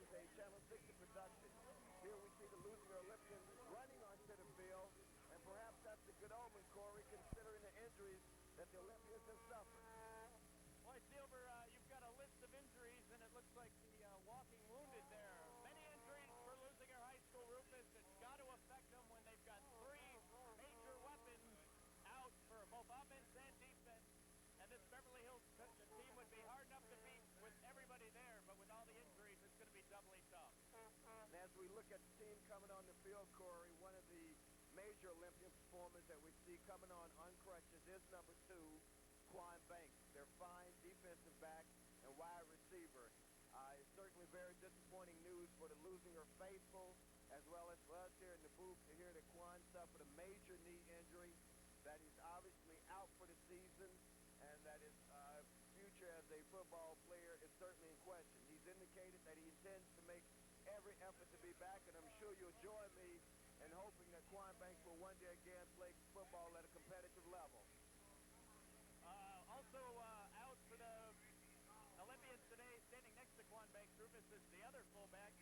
is a Channel 60 production. Here we see the losing Olympians running onto the field, and perhaps that's a good omen, Corey, considering the injuries that the Olympians have suffered. Boy, Silver, you've got a list of injuries, and it looks like the walking wounded there. Many injuries for Lusinger High School, Rufus. It's got to affect them when they've got three major weapons out for both offense and defense. And this Beverly Hills team would be hard enough to beat with everybody there, but with all the injuries, it's going to be doubly tough. And as we look at the team coming on the field, Corey, one of the major Olympian performers that we see coming on crutches is number 2, Quan Banks, their fine defensive back and wide receiver. It's certainly very disappointing news for the Lusinger faithful, as well as for us here in the booth to hear that Quan suffered a major knee injury, that he's obviously out for the season, and that his future as a football player is certainly in question. He's indicated that he intends to make every effort to be back, and I'm sure you'll join me in hoping that Quan Banks will one day again play football at a competitive level. Also out for the Olympians today, standing next to Quan Banks, Rufus, is the other fullback,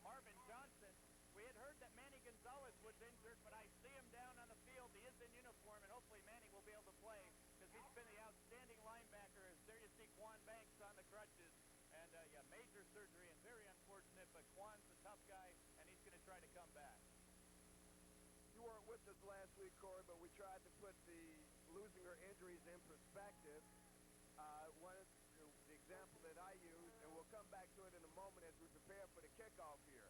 Marvin Johnson. We had heard that Manny Gonzalez was injured, but I see him down on the field. He is in uniform, and hopefully Manny will be able to play because he's been the outstanding linebacker. As there you see Quan Banks on the crutches. And, yeah, major surgery and very unfortunate, but Quan's a tough guy, and he's going to try to come back. You weren't with us last week, Corey, but we tried to put the Lusinger injuries in perspective. One of the example that I use, and we'll come back to it in a moment as we prepare for the kickoff here.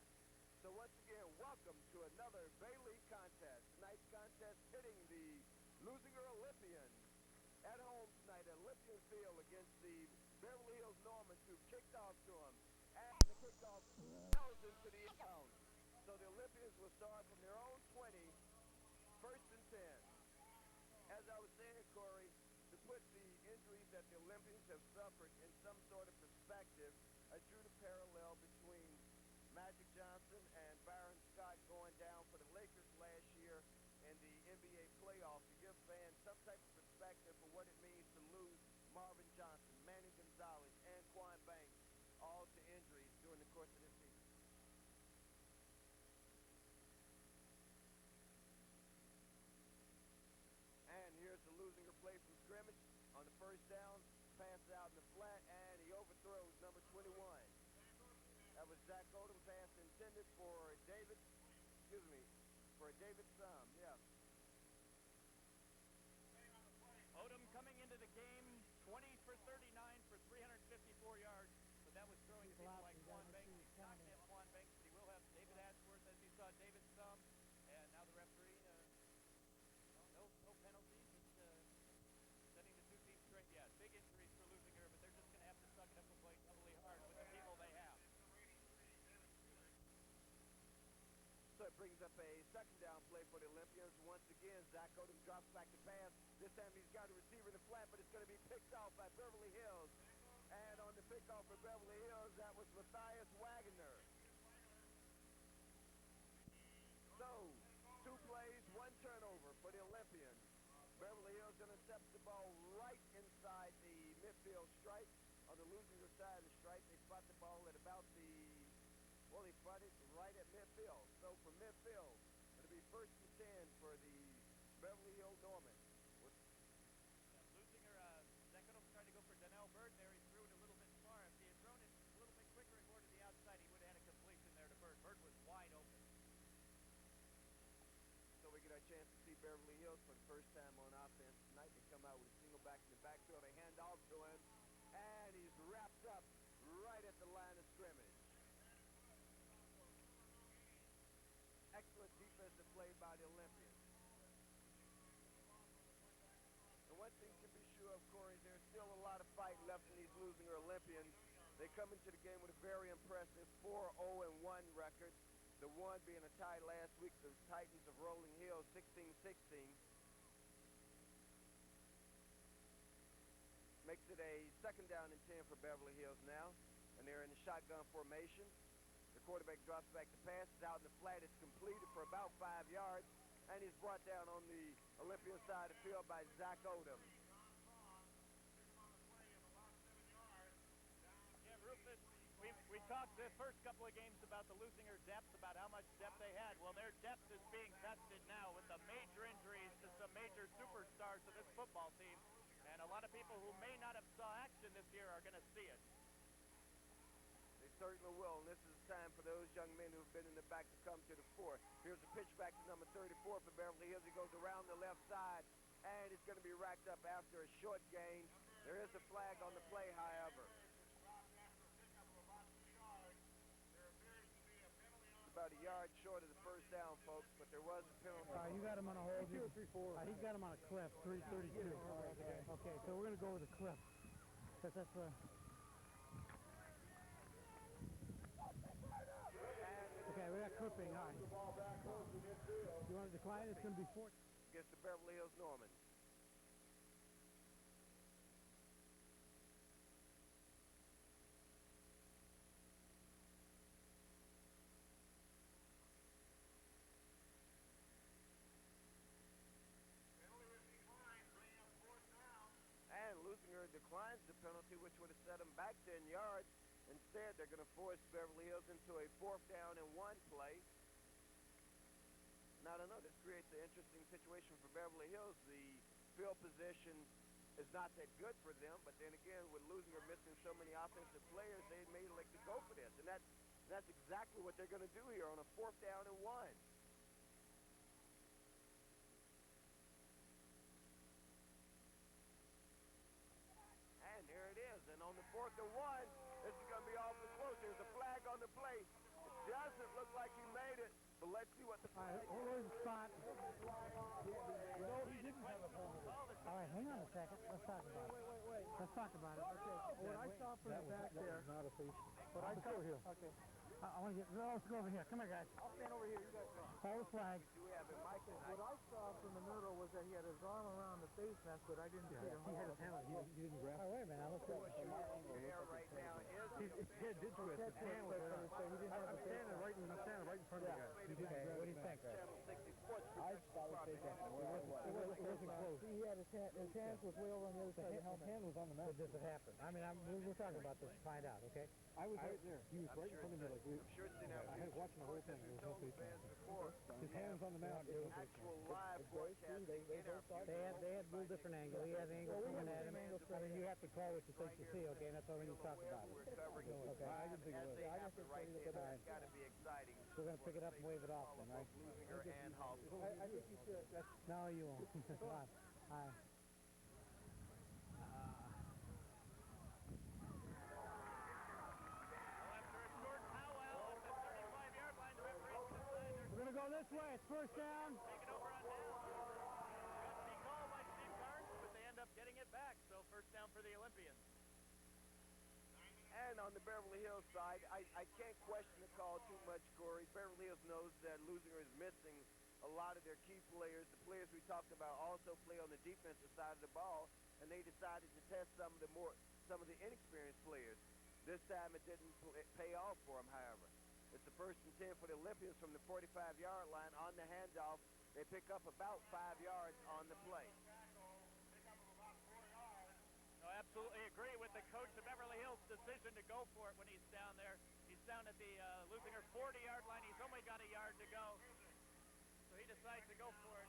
So once again, welcome to another Bay League contest. Tonight's contest pitting the Lusinger Olympians at home tonight at Olympian Field against the Beverly Hills Normans, who kicked off to them. And the kickoff goes into the end zone. So the Olympians will start from their own 20, first and 10. As I was saying, Corey, to put the injuries that the Olympians have suffered in some sort of perspective, I drew the parallel between Magic Johnson and Byron Scott going down for the Lakers last year in the NBA playoffs, to give fans some type of perspective for what it means to lose Marvin Johnson, Manny Gonzalez, and Quan Banks all to injuries during the course of this season. And here's the Lusinger play from scrimmage on the first down, passes out in the flat, and he overthrows number 21. That was Zach Odom, pass intended for David Sum, yeah. Odom coming into the game, 20 for 39 for 354 yards, but that was throwing to people like Quan Banks. He's not going to have Quan Banks, but he will have David Ashworth, as you saw, David Sum, and now the referee, no penalties, just setting the two teams straight. Yeah, big injuries for Lusinger, but they're just going to have to suck it up and play doubly hard with the people they have. So it brings up a second down play for the Olympians. Once again, Zach Odom drops back to pass. This time he's got a receiver in the flat, but it's going to be picked off by Beverly Hills. And on the pickoff for Beverly Hills, that was Matthias Wagner. So, 2 plays, 1 turnover for the Olympians. Beverly Hills intercepts the ball right inside the midfield stripe. On the Lusinger side of the stripe, they spot the ball at about they spot it right at midfield. So from midfield, it'll be first and 10 for the Beverly Hills Normans. Lusinger, Zach Odom tried to go for Donnell Bird there. He threw it a little bit far. If he had thrown it a little bit quicker and more to the outside, he would have had a completion there to Bird. Bird was wide open. So we get our chance to see Beverly Hills for the first time on offense tonight. They come out with a single back in the backfield. They hand off to him, and he's wrapped up right at the line of scrimmage. Excellent defensive play by the Olympians. And one thing can be sure of, Corey, there's still a lot of fight left in these Lusinger Olympians. They come into the game with a very impressive 4-0-1 record. The one being a tie last week, the Titans of Rolling Hills, 16-16. Makes it a second down and 10 for Beverly Hills now. And they're in the shotgun formation. The quarterback drops back the pass. It's out in the flat. It's completed for about 5 yards. And he's brought down on the Olympian side of the field by Zach Odom. Yeah, Rufus, we talked the first couple of games about the Lusinger depth, about how much depth they had. Well, their depth is being tested now with the major injuries to some major superstars of this football team. And a lot of people who may not have saw action this year are going to see it. They certainly will, and this is time for those young men who have been in the back to come to the fore. Here's a pitch back to number 34 for Beverly Hills. He goes around the left side, and it's going to be racked up after a short gain. There is a flag on the play, however. About a yard short of the first down, folks, but there was a penalty. You got him on a hold. 2 or 3 4. He's got him on a cliff, 332. Okay, so we're going to go with a cliff. Because that's okay, we got clipping. All right. You want to decline? It's going to be 4. Against the Beverly Hills Norman. And Lusinger declines the penalty, which would have set him back 10 yards. Instead, they're going to force Beverly Hills into a 4th down and 1 play. Now, I don't know, this creates an interesting situation for Beverly Hills. The field position is not that good for them, but then again, with Lusinger missing so many offensive players, they may like to go for this. And that's exactly what they're going to do here on a 4th down and 1. And there it is. And on the 4th and 1, this is going to be awfully close. There's a flag on the play. It doesn't look like he made it, but let's see what the flag is. Hold on, spot. No, he didn't have a penalty. All right, hang on a second. Let's talk about it. Wait. Let's talk about it. Okay. What I saw from the back there. That was not a face. But I saw here. Okay. I want to get. Let's go over here. Come here, guys. I'll stand over here. You guys go. Hold the flag. Do we have it, Mike? What I saw from the middle was that he had his arm around the face mask, but I didn't see him. He had his hand. He didn't grab. Oh, wait a minute. Let's go. Your hair right now is His head did twist. His hand was I'm standing right in front of the guy. He didn't grab. What do you think? Channel 60 Sports I thought it wasn't close. He had his hands was way over on the other side of the helmet. His hand was on the mouth. This had happened. I mean, we're talking about this to find out, okay? I was right there. He was right in front of me like we. I'm sure it's enough. I was watching the whole thing. There was no face mask. His hand was on the mouth. There was no face Actual mask. live broadcasting in our They had a little different angle. He had an angle coming at him. I mean, you have to call what you think you see, okay? And that's all we need to talk about it. We're covering Okay. I didn't think it was. as they happen right there. That's got to be exciting. We're going to pick it up and wave it off then, right? Lusinger and Halston. I think you should. No, you won't. Come on. After a short powwow at the 35-yard line, the referee's going to sign their We're going to go this way. It's first down. taking over on down. Custody call by Steve Carnes, but they end up getting it back. So first down for the Olympians. And on the Beverly Hills side, I can't question the call too much, Corey. Beverly Hills knows that Lusinger is missing a lot of their key players. The players we talked about also play on the defensive side of the ball, and they decided to test some of the inexperienced players. This time it didn't pay off for them, however. It's the 1st and 10 for the Olympians from the 45-yard line. On the handoff, they pick up about 5 yards on the play. No, absolutely agree with the coach of Beverly Hills' decision to go for it when he's down there. He's down at the Lusinger 40-yard line. He's only got a yard to go. So he decides to go for it.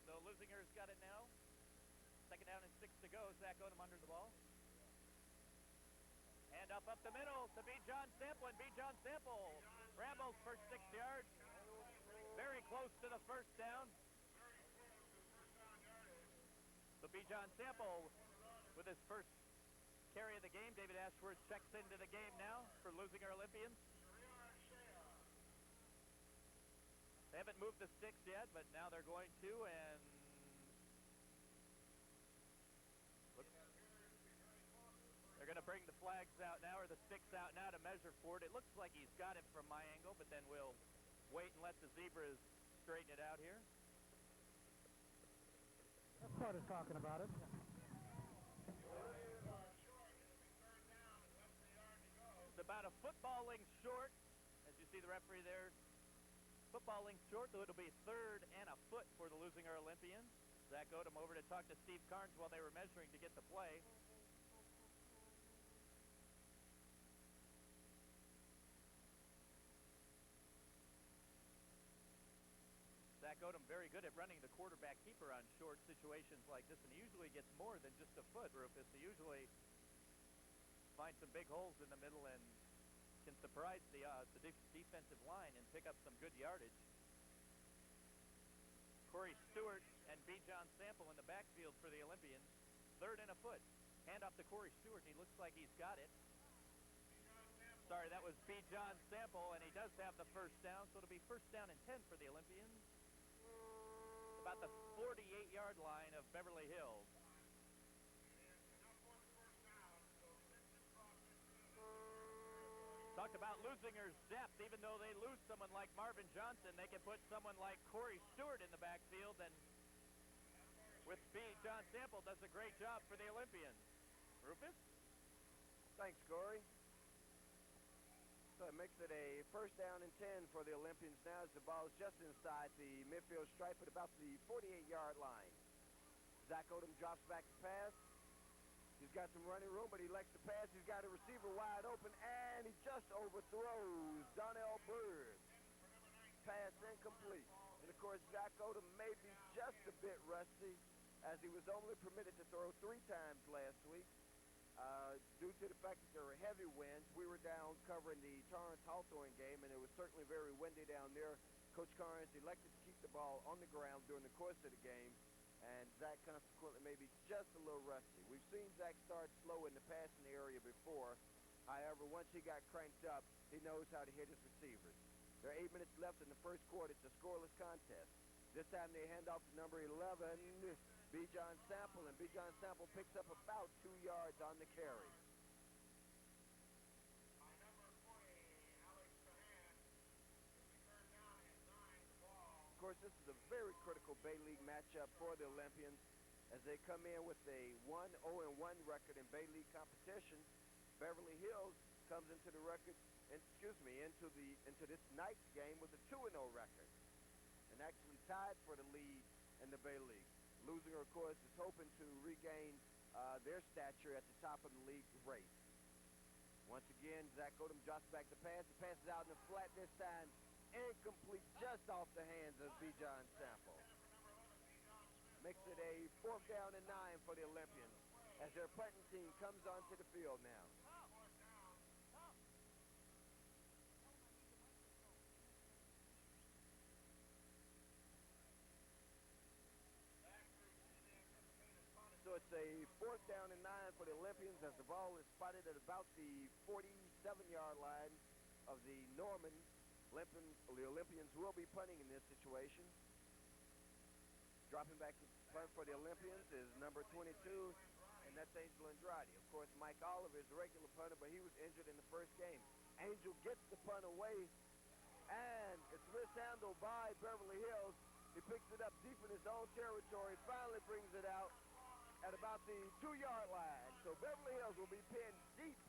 So Lusinger's got it now. 2nd down and 6 to go. Zach Odom under the ball. Hand up the middle to B. John Sample, and B. John Sample rambles for 6 yards. Very close to the first down. So B. John Sample with his first carry of the game. David Ashworth checks into the game now for Lusinger Olympians. They haven't moved the sticks yet, but now they're going to, and they're going to bring the flags out now, or the sticks out now to measure for it. It looks like he's got it from my angle, but then we'll wait and let the zebras straighten it out here. That's part of talking about it. It's about a football length short. As you see the referee there, football length short, so it'll be 3rd and a foot for the Lusinger Olympians. Zach Odom over to talk to Steve Carnes while they were measuring to get the play. Zach Odom very good at running the quarterback keeper on short situations like this, and he usually gets more than just a foot, Rufus. He usually finds some big holes in the middle and can surprise the defensive line and pick up some good yardage. Corey Stewart and B. John Sample in the backfield for the Olympians. 3rd and a foot. Hand off to Corey Stewart, and he looks like he's got it. Sorry, that was B. John Sample, and he does have the first down, so it'll be 1st down and 10 for the Olympians. About the 48-yard line of Beverly Hills. Talked about Lusinger's depth. Even though they lose someone like Marvin Johnson, they can put someone like Corey Stewart in the backfield, and with B. John Sample does a great job for the Olympians. Rufus? Thanks, Corey. So it makes it a 1st down and 10 for the Olympians now as the ball is just inside the midfield stripe at about the 48-yard line. Zach Odom drops back to pass. He's got some running room, but he likes to pass. He's got a receiver wide open, and he just overthrows Donnell Bird. Pass incomplete. And, of course, Zach Odom may be just a bit rusty as he was only permitted to throw 3 times last week. Due to the fact that there were heavy winds, we were down covering the Torrance-Hawthorne game, and it was certainly very windy down there. Coach Carnes elected to keep the ball on the ground during the course of the game, and Zach consequently may be just a little rusty. We've seen Zach start slow in the passing area before. However, once he got cranked up, he knows how to hit his receivers. There are 8 minutes left in the first quarter. It's a scoreless contest. This time they hand off to number 11, B. John Sample, and B. John Sample picks up about 2 yards on the carry. Of course, this is a very critical Bay League matchup for the Olympians as they come in with a 1-0-1 record in Bay League competition. Beverly Hills comes into the record, into this night's game with a 2-0 record, and actually tied for the lead in the Bay League. Lusinger, of course, is hoping to regain their stature at the top of the league race. Once again, Zach Odom drops back the pass. The pass is out in the flat this time. Incomplete, just off the hands of B. John Sample. Makes it a 4th down and 9 for the Olympians as their punting team comes onto the field now. So it's a 4th down and 9 for the Olympians as the ball is spotted at about the 47-yard line of the Norman. The Olympians will be punting in this situation. Dropping back to punt for the Olympians is number 22, and that's Angel Andrade. Of course, Mike Oliver is the regular punter, but he was injured in the first game. Angel gets the punt away, and it's mishandled by Beverly Hills. He picks it up deep in his own territory, finally brings it out at about the 2-yard line. So Beverly Hills will be pinned deep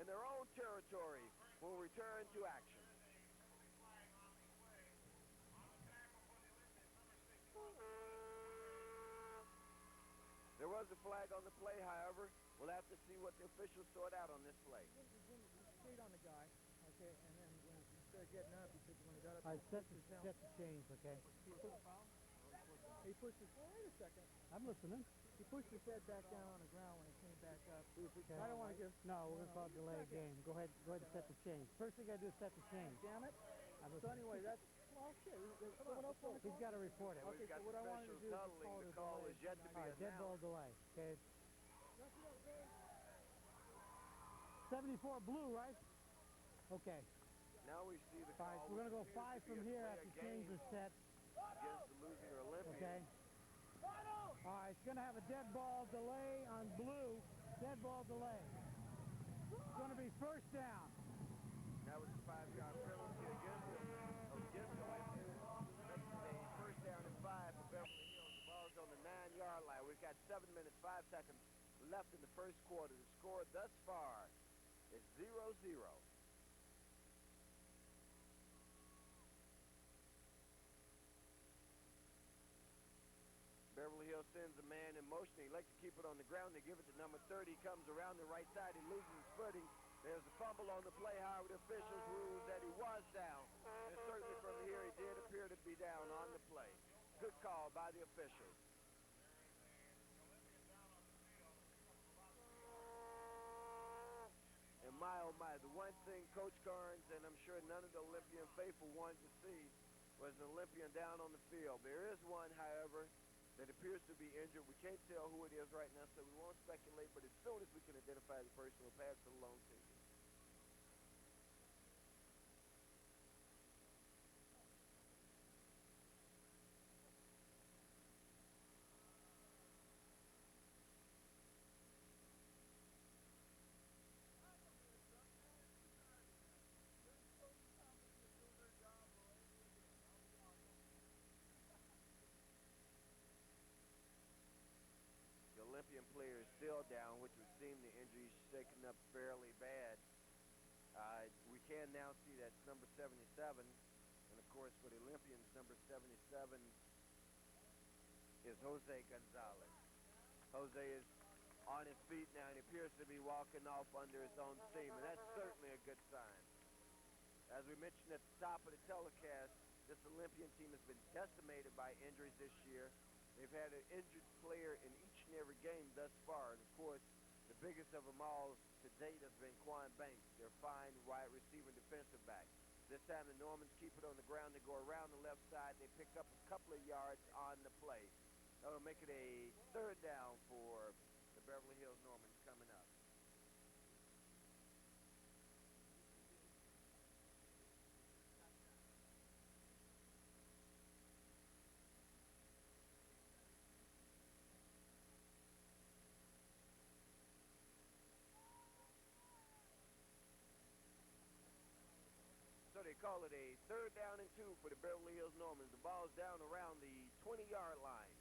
in their own territory when we return to action. There was a flag on the play, however. We'll have to see what the officials sort out on this play. Straight on the guy, okay, and then when he started getting up, he said when he got up, Set the change, okay? he pushed his, wait a second, I'm listening. he pushed his head back down on the ground when he came back up. Okay. I don't want to give, No, we're going to call delay game. Go ahead and set the change. First thing I do is set the change. damn it. So anyway, that's, well, okay, there's someone else on the He's got to report it. We've Okay, got so what the I wanted to officials do is huddling. call The the call delay. is yet to be All right, dead ball announced. delay. Okay. 74 blue, right? Okay. Now we see the All right, call. we're going to go appears 5 to be from a here play after of change game is set. against the losing Olympians. Okay. All right, it's going to have a dead ball delay on blue. Dead ball delay. It's going to be 1st down. That was a 5-yard penalty against the Olympians. Makes it a 1st down and 5 for Beverly Hills. The ball's on the 9-yard line. We've got 7 minutes, 5 seconds left in the first quarter. The score thus far is 0-0. Beverly Hills Hill sends a man in motion. He likes to keep it on the ground. They give it to number 30. He comes around the right side. He loses his footing. There's a fumble on the play. However, the officials ruled that he was down. And certainly from here, he did appear to be down on the play. Good call by the officials. And my, oh my, the one thing Coach Carnes and I'm sure none of the Olympian faithful wanted to see was an Olympian down on the field. There is one, however, that appears to be injured. We can't tell who it is right now, so we won't speculate, but as soon as we can identify the person, we'll pass it along to you. Olympian player is still down, which would seem the injury is shaken up fairly bad. We can now see that's number 77, and of course for the Olympians, number 77 is Jose Gonzalez. Jose is on his feet now, and he appears to be walking off under his own steam, and that's certainly a good sign. As we mentioned at the top of the telecast, this Olympian team has been decimated by injuries this year. They've had an injured player in each and every game thus far. And, of course, the biggest of them all to date has been Quan Banks, their fine wide receiver defensive back. This time the Normans keep it on the ground. They go around the left side. They pick up a couple of yards on the play. That'll make it a third down for the Beverly Hills Normans coming up. So they call it a third down and 2 for the Beverly Hills Normans. The ball's down around the 20-yard line.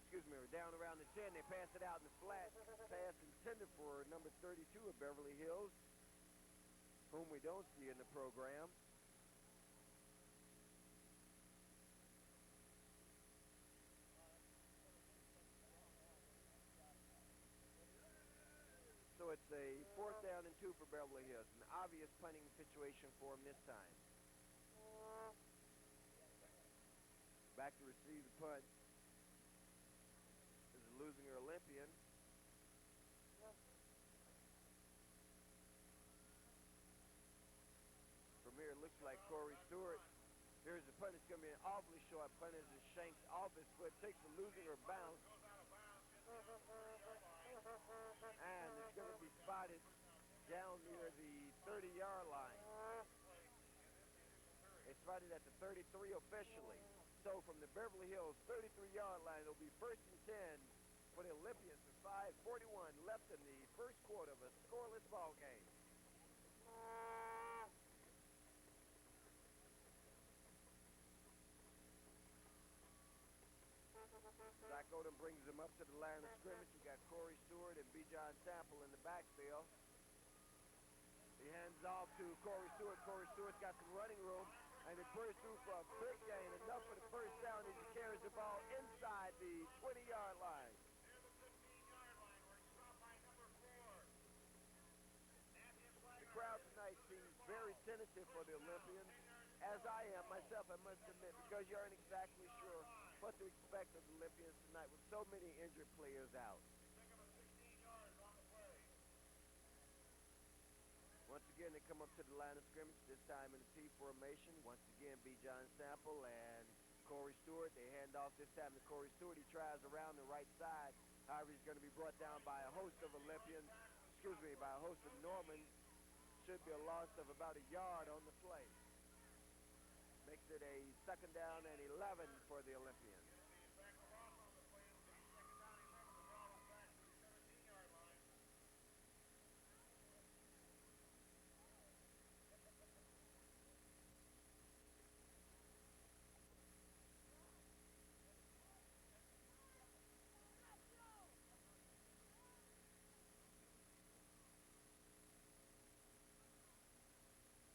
Excuse me, down around the 10. They pass it out in the flat. Pass intended for number 32 of Beverly Hills, whom we don't see in the program. So it's a fourth down and 2 for Beverly Hills. An obvious punting situation for them this time. Back to receive the punt. This is a losing her Olympian. From here, it looks like Corey Stewart. Here's the punt. It's going to be an awfully short punt as it shanks off his foot. Takes a losing her bounce. And it's going to be spotted down near the 30-yard line. It's spotted at the 33 officially. So from the Beverly Hills 33-yard line, it'll be first and 10 for the Olympians with 5:41 left in the first quarter of a scoreless ball game. Zach Odom brings him up to the line of scrimmage. You got Corey Stewart and B. John Sample in the backfield. He hands off to Corey Stewart. Corey Stewart's got some running room, and he bursts through for a big gain. Enough for the first down as he carries the ball inside the 20-yard line. The crowd tonight seems very tentative for the Olympians, as I am myself, I must admit, because you aren't exactly sure what to expect of the Olympians tonight with so many injured players out. Once again, they come up to the line of scrimmage, this time in the T formation. Once again, B. John Sample and Corey Stewart. They hand off this time to Corey Stewart. He tries around the right side. However, he's going to be brought down by a host of Olympians, by a host of Normans. Should be a loss of about a yard on the play. Makes it a second down and 11 for the Olympians.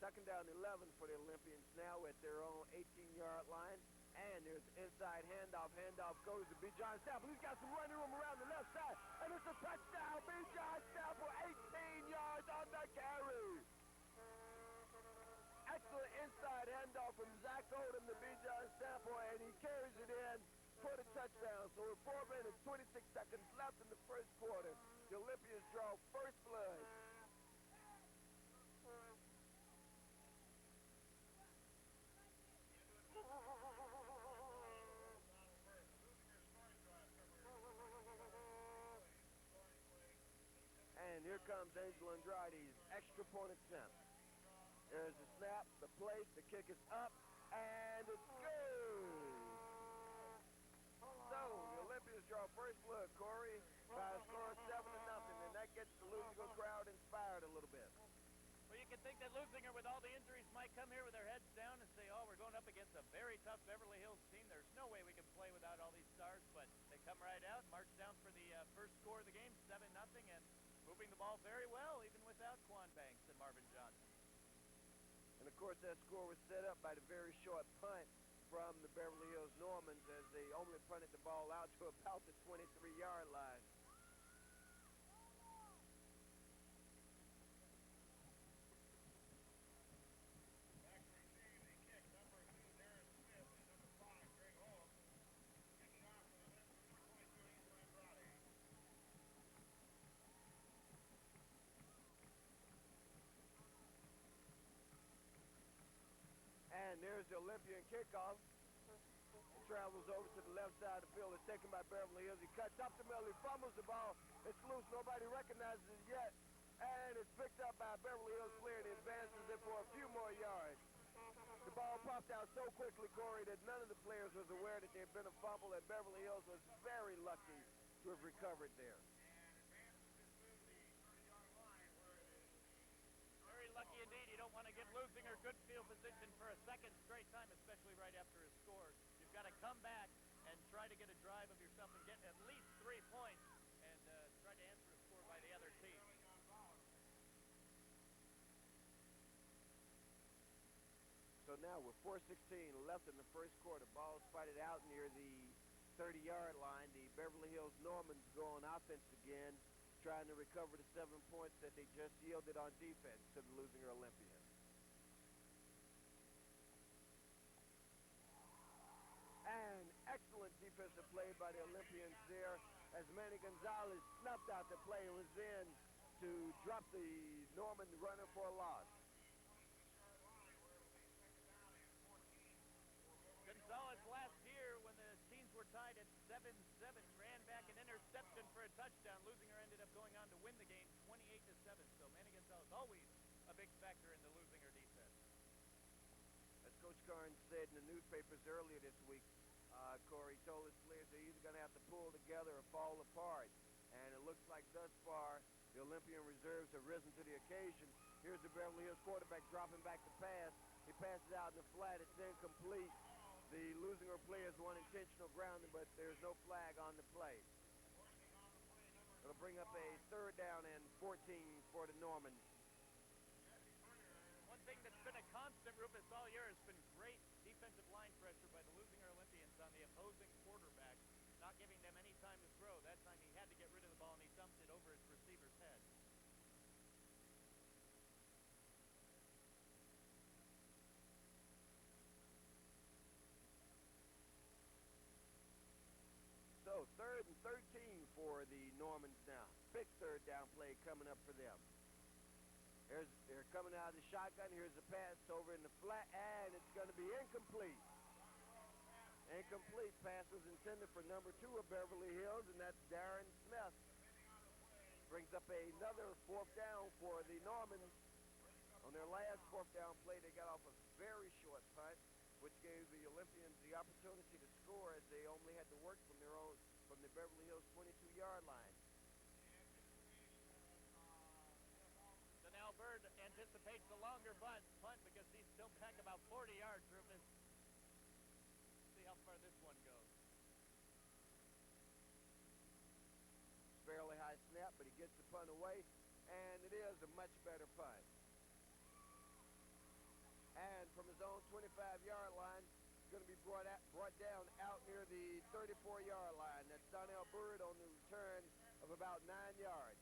Second down 11 for the Olympians now at their own 18-yard line. And there's an inside handoff. Handoff goes to B. John Staple. He's got some running room around the left side. And it's a touchdown. B. John Staple, 18 yards on the carry. Excellent inside handoff from Zach Odom to B. John Staple, and he carries it in for the touchdown. So with 4 minutes, 26 seconds left in the first quarter, the Olympians draw first blood. And here comes Angel Andrade's extra point attempt. There's the snap, the place, the kick is up, and it's good. So the Olympians draw first blood, Corey, by a score of 7-0, and that gets the Lusinger crowd inspired a little bit. Well, you can think that Lusinger, with all the injuries, might come here with their heads down and say, oh, we're going up against a very tough Beverly Hills team. There's no way we can play without all these stars, but they come right out, march down for the first score of the game, 7-0, and moving the ball very well, even without Quan Banks and Marvin Johnson. And, of course, that score was set up by the very short punt from the Beverly Hills Normans as they only punted the ball out to about the 23-yard line. And there's the Olympian kickoff. It travels over to the left side of the field. It's taken by Beverly Hills. He cuts up the middle. He fumbles the ball. It's loose. Nobody recognizes it yet. And it's picked up by a Beverly Hills player and advances it for a few more yards. The ball popped out so quickly, Corey, that none of the players was aware that there had been a fumble, and Beverly Hills was very lucky to have recovered there. Lucky indeed. You don't want to give Lusinger good field position for a second straight time, especially right after a score. You've got to come back and try to get a drive of yourself and get at least 3 points and try to answer a score by the other team. So now with 4:16 left in the first quarter, ball spotted out near the 30-yard line. The Beverly Hills Normans go on offense again, trying to recover the 7 points that they just yielded on defense to the Lusinger Olympians. And excellent defensive play by the Olympians there as Manny Gonzalez snuffed out the play and was in to drop the Norman runner for a loss. Gonzalez last year, when the teams were tied at 7-7, ran back an interception for a touchdown. Lusinger ended up going on to win the game 28-7. So Manny Gonzalez always a big factor in the Lusinger defense. As Coach Carnes said in the newspapers earlier this week, Corey told his players they're either going to have to pull together or fall apart. And it looks like thus far the Olympian reserves have risen to the occasion. Here's the Beverly Hills quarterback dropping back the pass. He passes out in the flat. It's incomplete. The Lusinger players want intentional grounding, but there's no flag on the play. It'll bring up a 3rd down and 14 for the Normans. One thing that's been a constant, Rufus, all year has been great defensive line pressure by the Lusinger Olympians on the opposing quarterback, not giving them any time to throw. That time he had to get rid of the ball, and he dumped it over his receiver's head. So 3rd and 13 for the Normans now. Big 3rd down play coming up for them. They're coming out of the shotgun. Here's the pass over in the flat, and it's going to be incomplete. Incomplete pass was intended for number 2 of Beverly Hills, and that's Darren Smith. Brings up another 4th down for the Normans. On their last 4th down play, they got off a very short punt, which gave the Olympians the opportunity to score as they only had to work from the Beverly Hills 22-yard line. So now Bird anticipates the longer punt because he's still back about 40 yards, Rufus. See how far this one goes. Fairly high snap, but he gets the punt away, and it is a much better punt. And from his own 25-yard line, it's going to be brought down out near the 34-yard line. That's Donnell Bird on the return of about 9 yards.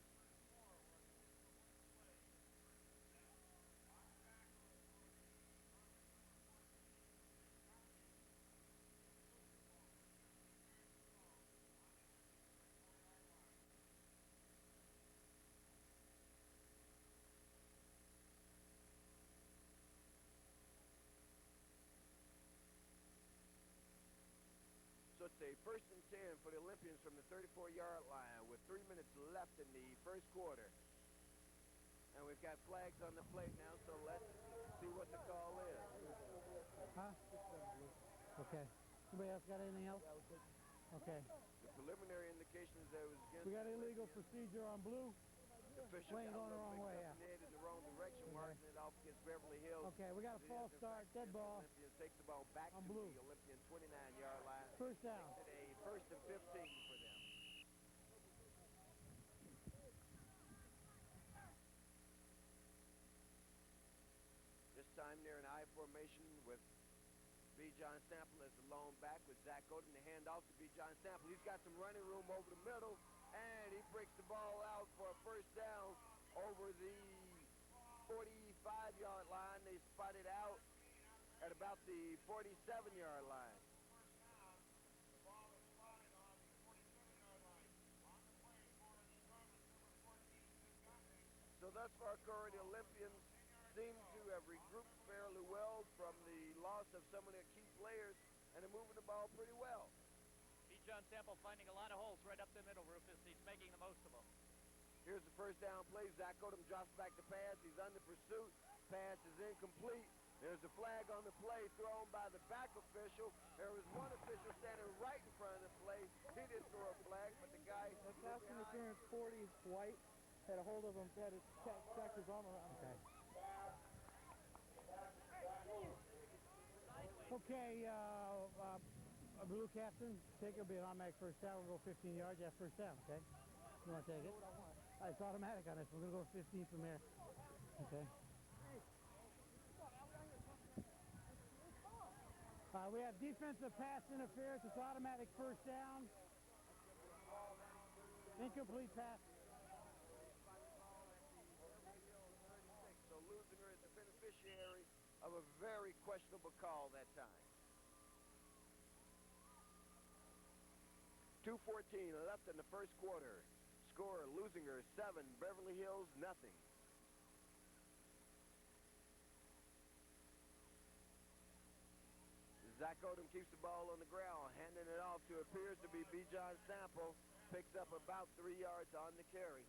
So it's a 1st and 10 for the Olympians from the 34-yard line with 3 minutes left in the first quarter. And we've got flags on the plate now, so let's see what the call is. Huh? Okay. Anybody else got anything else? Okay. The preliminary indication is that it was against... We got illegal procedure on blue. The official Lane going the wrong way, yeah. in the wrong direction, marking it off against Beverly Hills. Okay, we got a false start, dead ball. Olympians takes the ball back on to blue. the Olympian 29-yard line. First down. Makes it a 1st and 15 for them. This time they're in I formation with B. John Sample as the lone back with Zach Odom. The handoff to B. John Sample. He's got some running room over the middle, and he breaks the ball out for a first down over the 45-yard line. They spot it out at about the 47-yard line. So thus far, Corey, the Olympians seem to have regrouped fairly well from the loss of some of their key players, and are moving the ball pretty well. B. John Sample finding a lot of holes right up the middle, Rufus. He's making the most of them. Here's the first down play. Zach Odom drops back to pass. He's under pursuit. Pass is incomplete. There's a flag on the play thrown by the back official. There was one official standing right in front of the play. He didn't throw a flag, but the guy... The pass interference 40, White, had a hold of him, had his checked his arm around. Okay. Okay, blue captain, take it, will be an automatic first down. We'll go 15 yards after first down, okay? You want to take it? It's automatic on this. We're going to go 15 from here. Okay. We have defensive pass interference. It's automatic first down. Incomplete pass. So Lusinger is the beneficiary of a very questionable call that time. 2:14 left in the first quarter. Score, Lusinger 7, Beverly Hills nothing. Zach Odom keeps the ball on the ground, handing it off to appears to be B. John Sample. Picks up about 3 yards on the carry.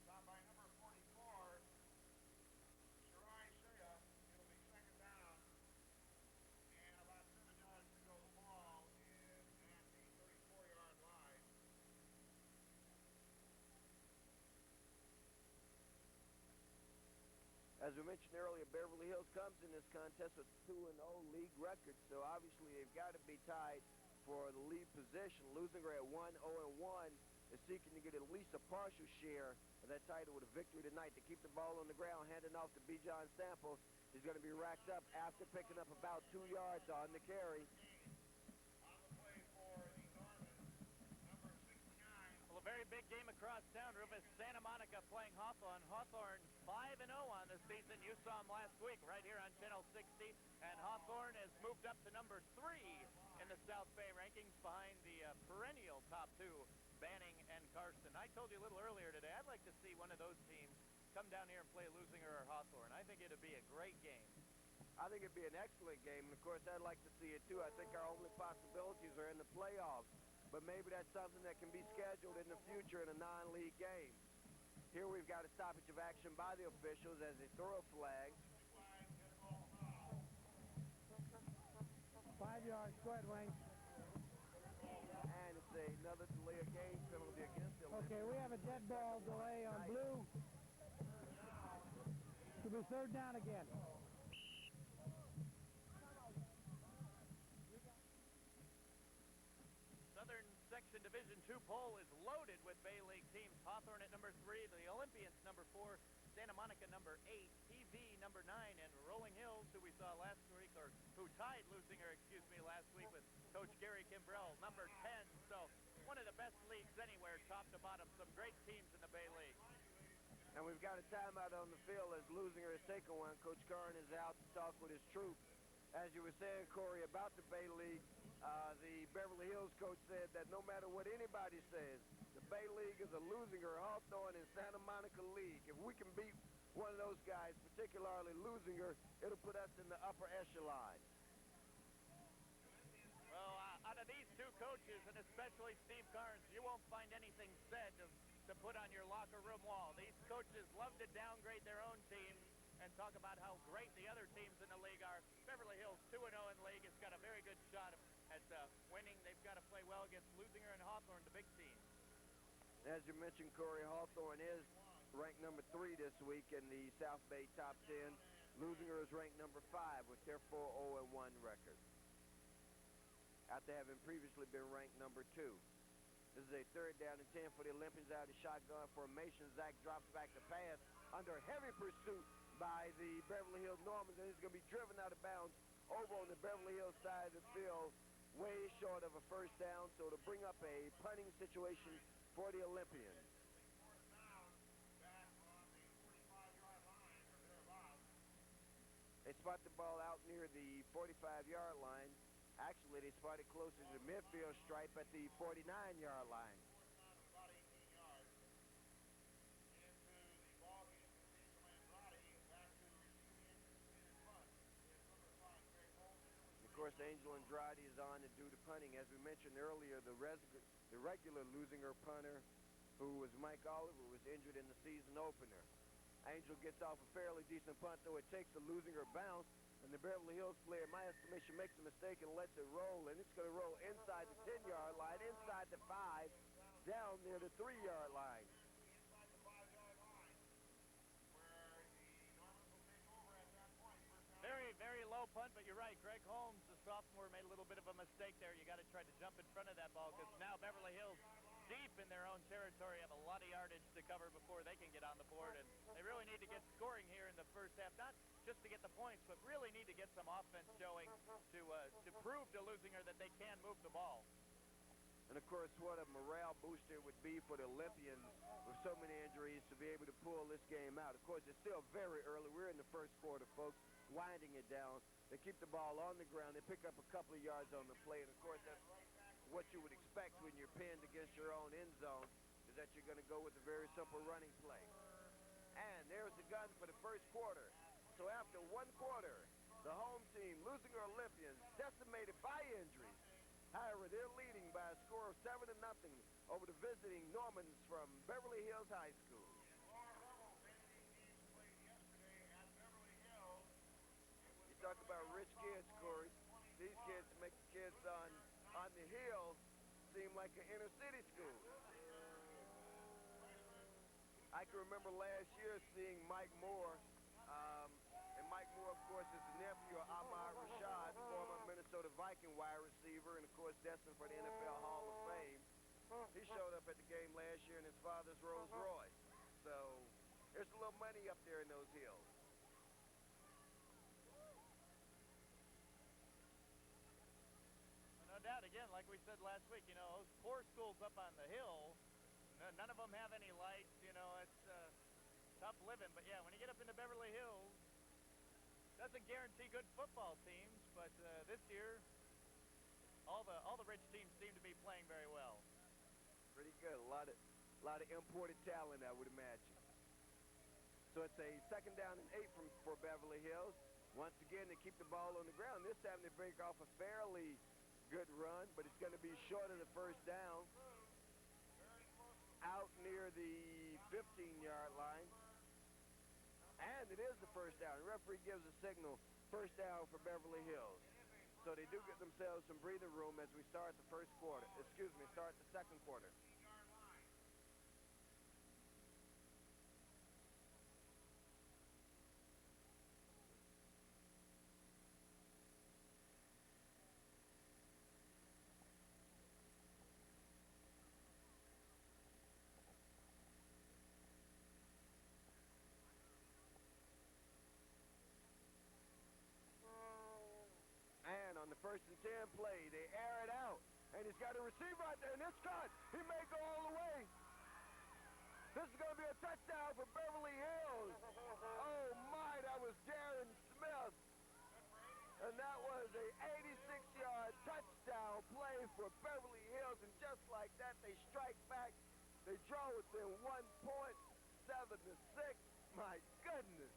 Stopped by number 44, Shirai Shea. It'll be 2nd down. And about 7 yards to go. The ball is at the 34-yard line. As we mentioned earlier, Beverly Hills comes in this contest with 2-0 league records, so obviously they've got to be tied for the lead position. Lusinger at 1-0-1 is seeking to get at least a partial share of that title with a victory tonight. To keep the ball on the ground, handing off to B. John Sample. He's going to be racked up after picking up about 2 yards on the carry. On the play for the Norman, number 69. Well, a very big game across town, Rufus. Santa Monica playing Hawthorne. Hawthorne 5-0 on the season. You saw them last week right here on Channel 60. And Hawthorne has moved up to number 3 in the South Bay rankings behind the perennial top 2, Banning and Carson. I told you a little earlier today, I'd like to see one of those teams come down here and play Lusinger or Hawthorne. I think it'd be a great game. I think it'd be an excellent game, and of course I'd like to see it too. I think our only possibilities are in the playoffs, but maybe that's something that can be scheduled in the future in a non-league game. Here we've got a stoppage of action by the officials as they throw a flag. 5 yards. Go ahead, Wayne. And it's another delay of game penalty against the Okay, we have a dead ball delay on blue. Should be 3rd down again. Southern Section Division 2 poll is loaded with Bay League teams. Hawthorne at number 3, the Olympians number 4, Santa Monica number 8, PV number 9, and Rolling Hills, who we saw last week, or who tied Lusinger, last week with Coach Gary Kimbrell, number 10. top to bottom. Some great teams in the Bay League. And we've got a timeout on the field as Lusinger has taken one. Coach Curran is out to talk with his troop. As you were saying, Corey, about the Bay League, the Beverly Hills coach said that no matter what anybody says, the Bay League is a Lusinger, Hawthorne, and Santa Monica League. If we can beat one of those guys, particularly Lusinger, it'll put us in the upper echelon. Well, out of these two coaches, and especially Steve Carnes, you won't find anything said to put on your locker room wall. These coaches love to downgrade their own teams and talk about how great the other teams in the league are. Beverly Hills 2-0 in the league. It's got a very good shot at winning. They've got to play well against Lusinger and Hawthorne, the big teams. As you mentioned, Corey, Hawthorne is ranked number 3 this week in the South Bay top 10. Lusinger is ranked number 5 with their 4-0-1 record, after having previously been ranked number 2. This is a 3rd down and 10 for the Olympians out of shotgun formation. Zach drops back to pass under heavy pursuit by the Beverly Hills Normans, and he's going to be driven out of bounds over on the Beverly Hills side of the field, way short of a first down, so to bring up a punting situation for the Olympians. They spot the ball out near the 45-yard line. Actually, they spotted closer to the midfield stripe at the 49-yard line. Of course, Angel Andrade is on to do the punting. As we mentioned earlier, the regular Lusinger punter, who was Mike Oliver, was injured in the season opener. Angel gets off a fairly decent punt, though it takes the Lusinger bounce, and the Beverly Hills player, in my estimation, makes a mistake and lets it roll, and it's going to roll inside the 10-yard line, inside the 5, down near the 3-yard line. Very, very low punt, but you're right. Greg Holmes, the sophomore, made a little bit of a mistake there. You got to try to jump in front of that ball, because now Beverly Hills, deep in their own territory, have a lot of yardage to cover before they can get on the board, and they really need to get scoring here in the first half, not just to get the points, but really need to get some offense showing to prove to Lusinger that they can move the ball. And, of course, what a morale booster it would be for the Olympians with so many injuries to be able to pull this game out. Of course, it's still very early. We're in the first quarter, folks, winding it down. They keep the ball on the ground. They pick up a couple of yards on the play. And, of course, that's what you would expect when you're pinned against your own end zone, is that you're going to go with a very simple running play. And there's the gun for the first quarter. So after one quarter, the home team, Lusinger Olympians, decimated by injuries. However, they're leading by a score of 7-0 over the visiting Normans from Beverly Hills High School. You talk about rich kids, Corey. These kids make the kids on the hill seem like an inner city school. I can remember last year seeing Mike Moore, and Mike Moore, of course, is the nephew of Ahmad Rashad, former Minnesota Viking wide receiver, and, of course, destined for the NFL Hall of Fame. He showed up at the game last year in his father's Rolls Royce. So there's a little money up there in those hills. No doubt, again, like we said last week, you know, those poor schools up on the hill, none of them have any lights, you know, it's tough living. But, yeah, when you get up into Beverly Hills, doesn't guarantee good football teams, but this year, all the rich teams seem to be playing very well. Pretty good. A lot of imported talent, I would imagine. So it's a 2nd down and 8 for Beverly Hills. Once again, they keep the ball on the ground. This time they break off a fairly good run, but it's going to be short of the first down. Out near the 15-yard line. And it is the first down. The referee gives a signal, first down for Beverly Hills. So they do get themselves some breathing room as we start the second quarter. And on the 1st and 10 play, they air it out. And he's got a receiver out there, and it's caught. He may go all the way. This is going to be a touchdown for Beverly Hills. Oh, my, that was Darren Smith. And that was a 86-yard touchdown play for Beverly Hills. And just like that, they strike back. They draw within 1 point, 7 to 6. My goodness.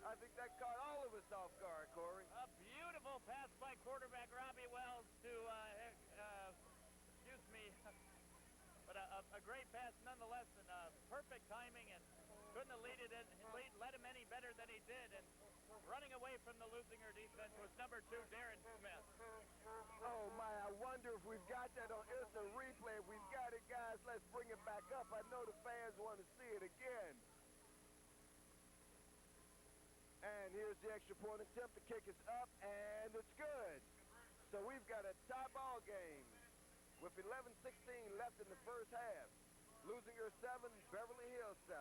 I think that caught all of us off guard, Corey. A beautiful pass by quarterback Robbie Wells to, excuse me, but a great pass nonetheless, and perfect timing, and couldn't have led him any better than he did. And running away from the Lusinger defense was number 2, Darren Smith. Oh, my, I wonder if we've got that on instant replay. If we've got it, guys, let's bring it back up. I know the fans want to see it again. And here's the extra point attempt. The kick is up, and it's good. So we've got a tie ball game with 11:16 left in the first half. Lusinger 7, Beverly Hills 7.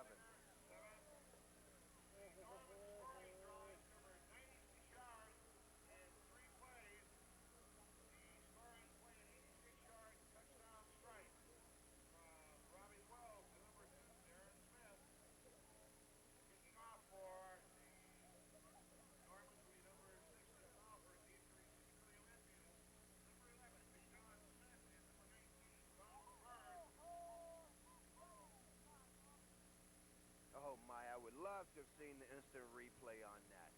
Oh, my, I would love to have seen the instant replay on that.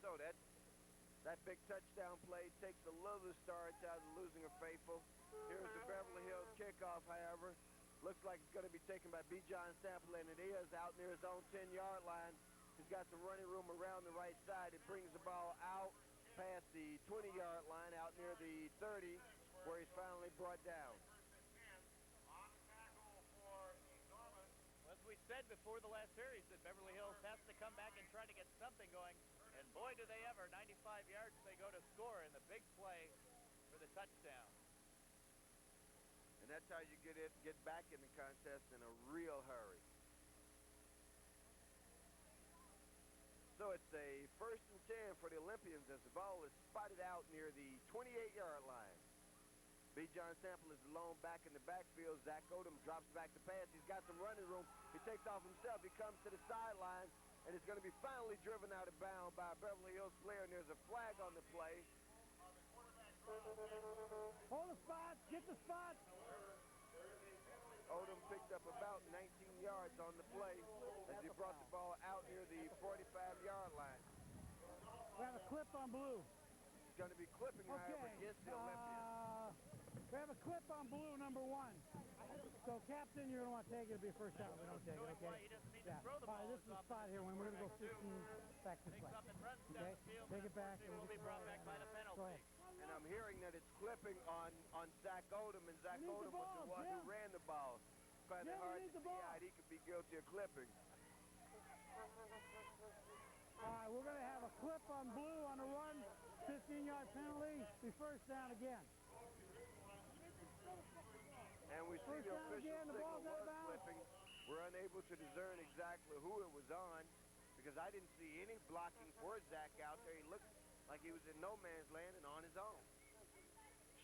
So that big touchdown play takes a little of the starch out of the Lusinger faithful. Here's the Beverly Hills kickoff, however. Looks like it's going to be taken by B. John Sample, and it is out near his own 10-yard line. He's got some running room around the right side. It brings the ball out past the 20-yard line, out near the 30, where he's finally brought down. As we said before the last series, that Beverly Hills has to come back and try to get something going. And boy, do they ever. 95 yards, they go to score in the big play for the touchdown. And that's how you get back in the contest in a real hurry. So it's a 1st and 10 for the Olympians as the ball is spotted out near the 28-yard line. B. John Sample is alone back in the backfield. Zach Odom drops back to pass. He's got some running room. He takes off himself. He comes to the sideline, and it's going to be finally driven out of bounds by a Beverly Hills player, and there's a flag on the play. Hold the spot. Get the spot. Odom picked up about 19 yards on the play as he brought the ball out near the 45-yard line. We have a clip on blue. It's going to be clipping, however, against the Olympians. We have a clip on blue, number 1. So, Captain, you're going to want to take it. It'll be a first down. We don't take it, okay? He doesn't need to throw the All right, ball. this is the spot here when we're going to go 15 back this Takes way. up and runs down Okay? the field. Take it back. It will be brought back by the Go penalty. ahead. And I'm hearing that it's clipping on Zach Odom, and Zach He needs Odom the was the ball, one who Jim. ran the ball. Find it Jim, he hard to needs the see ball. how he could be guilty of clipping. All right, we're going to have a clip on blue on the run. 15-yard penalty. Be first down again. And we see First the down official again, the signal ball's out of was bounds. clipping. We're unable to discern exactly who it was on because I didn't see any blocking for Zach out there. He looked like he was in no man's land and on his own.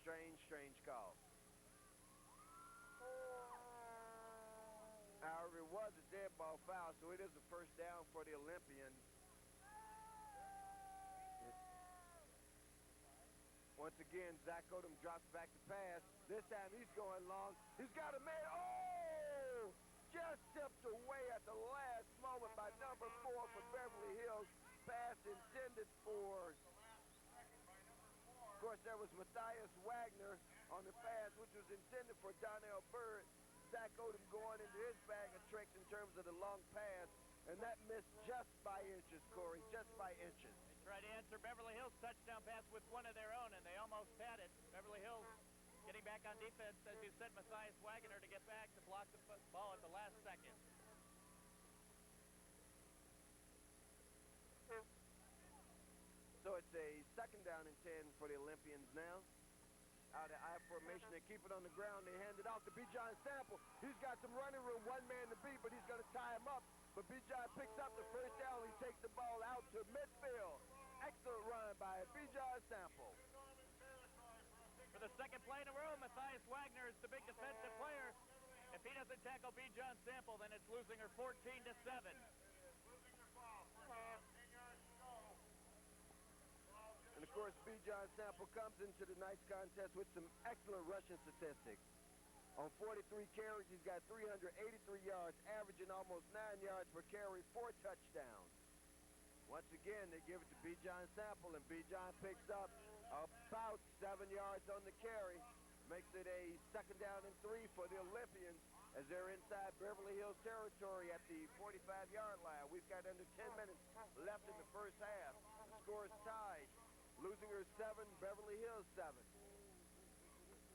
Strange call. However, it was a dead ball foul, so it is a first down for the Olympians. Once again, Zach Odom drops back to pass. This time he's going long. He's got a man. Oh! Just tipped away at the last moment by number 4 for Beverly Hills. Pass intended for... Of course, there was Matthias Wagner on the pass, which was intended for Donnell Byrd. Zach Odom going into his bag of tricks in terms of the long pass, and that missed just by inches, Corey, just by inches. They try to answer Beverly Hills' touchdown pass with one of their own, and they almost had it. Beverly Hills getting back on defense, as you said, Matthias Wagner to get back to block the ball at the last second. So it's a 2nd down and 10 for the Olympians now. Out of I formation, they keep it on the ground. They hand it off to Bijan Sample. He's got some running room, one man to beat, but he's going to tie him up. But Bijan picks up the first down. He takes the ball out to midfield. Excellent run by Bijan Sample. For the second play in a row, Matthias Wagner is the big defensive player. If he doesn't tackle Bijan Sample, then it's losing her 14-7. And of course, Bijan Sample comes into the night's contest with some excellent rushing statistics. On 43 carries, he's got 383 yards, averaging almost 9 yards per carry, 4 touchdowns. Once again, they give it to Bijan Sample, and Bijan picks up about 7 yards on the carry. Makes it a 2nd down and 3 for the Olympians as they're inside Beverly Hills territory at the 45-yard line. We've got under 10 minutes left in the first half. The score is tied. Lusinger 7, Beverly Hills 7.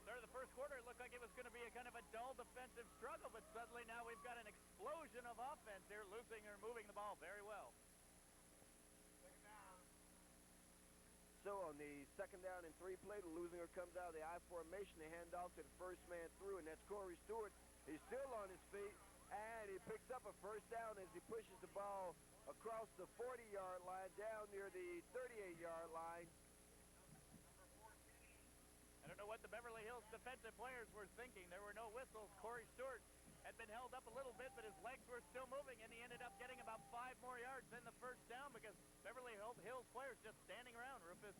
Start of the first quarter, it looked like it was going to be a kind of a dull defensive struggle, but suddenly now we've got an explosion of offense here. Lusinger moving the ball very well. So on the 2nd down and 3 play, the Lusinger comes out of the I formation. They hand off to the first man through, and that's Corey Stewart. He's still on his feet, and he picks up a first down as he pushes the ball across the 40-yard line down near the 38-yard line. I don't know what the Beverly Hills defensive players were thinking. There were no whistles. Corey Stewart had been held up a little bit, but his legs were still moving, and he ended up getting about 5 more yards than the first down because Beverly Hills players just standing around, Rufus.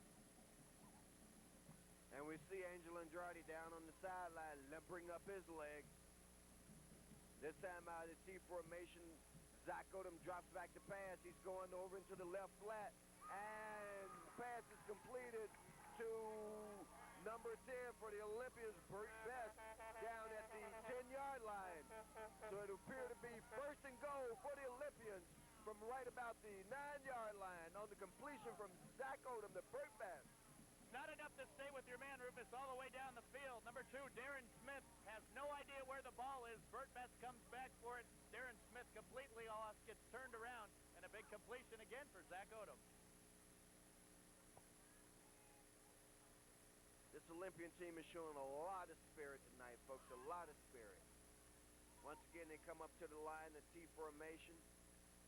And we see Angel Andrade down on the sideline limbering up his leg. This time out of the T formation, Zach Odom drops back to pass. He's going over into the left flat, and the pass is completed to number 10 for the Olympians, Burt Best, down at the 10-yard line. So it appear to be 1st and goal for the Olympians from right about the 9-yard line on the completion from Zach Odom to Burt Best. Not enough to stay with your man, Rufus, all the way down the field. Number 2, Darren Smith, has no idea where the ball is. Burt Best comes back for it. Darren Smith completely lost, gets turned around, and a big completion again for Zach Odom. This Olympian team is showing a lot of spirit tonight, folks, a lot of spirit. Once again, they come up to the line, the T formation.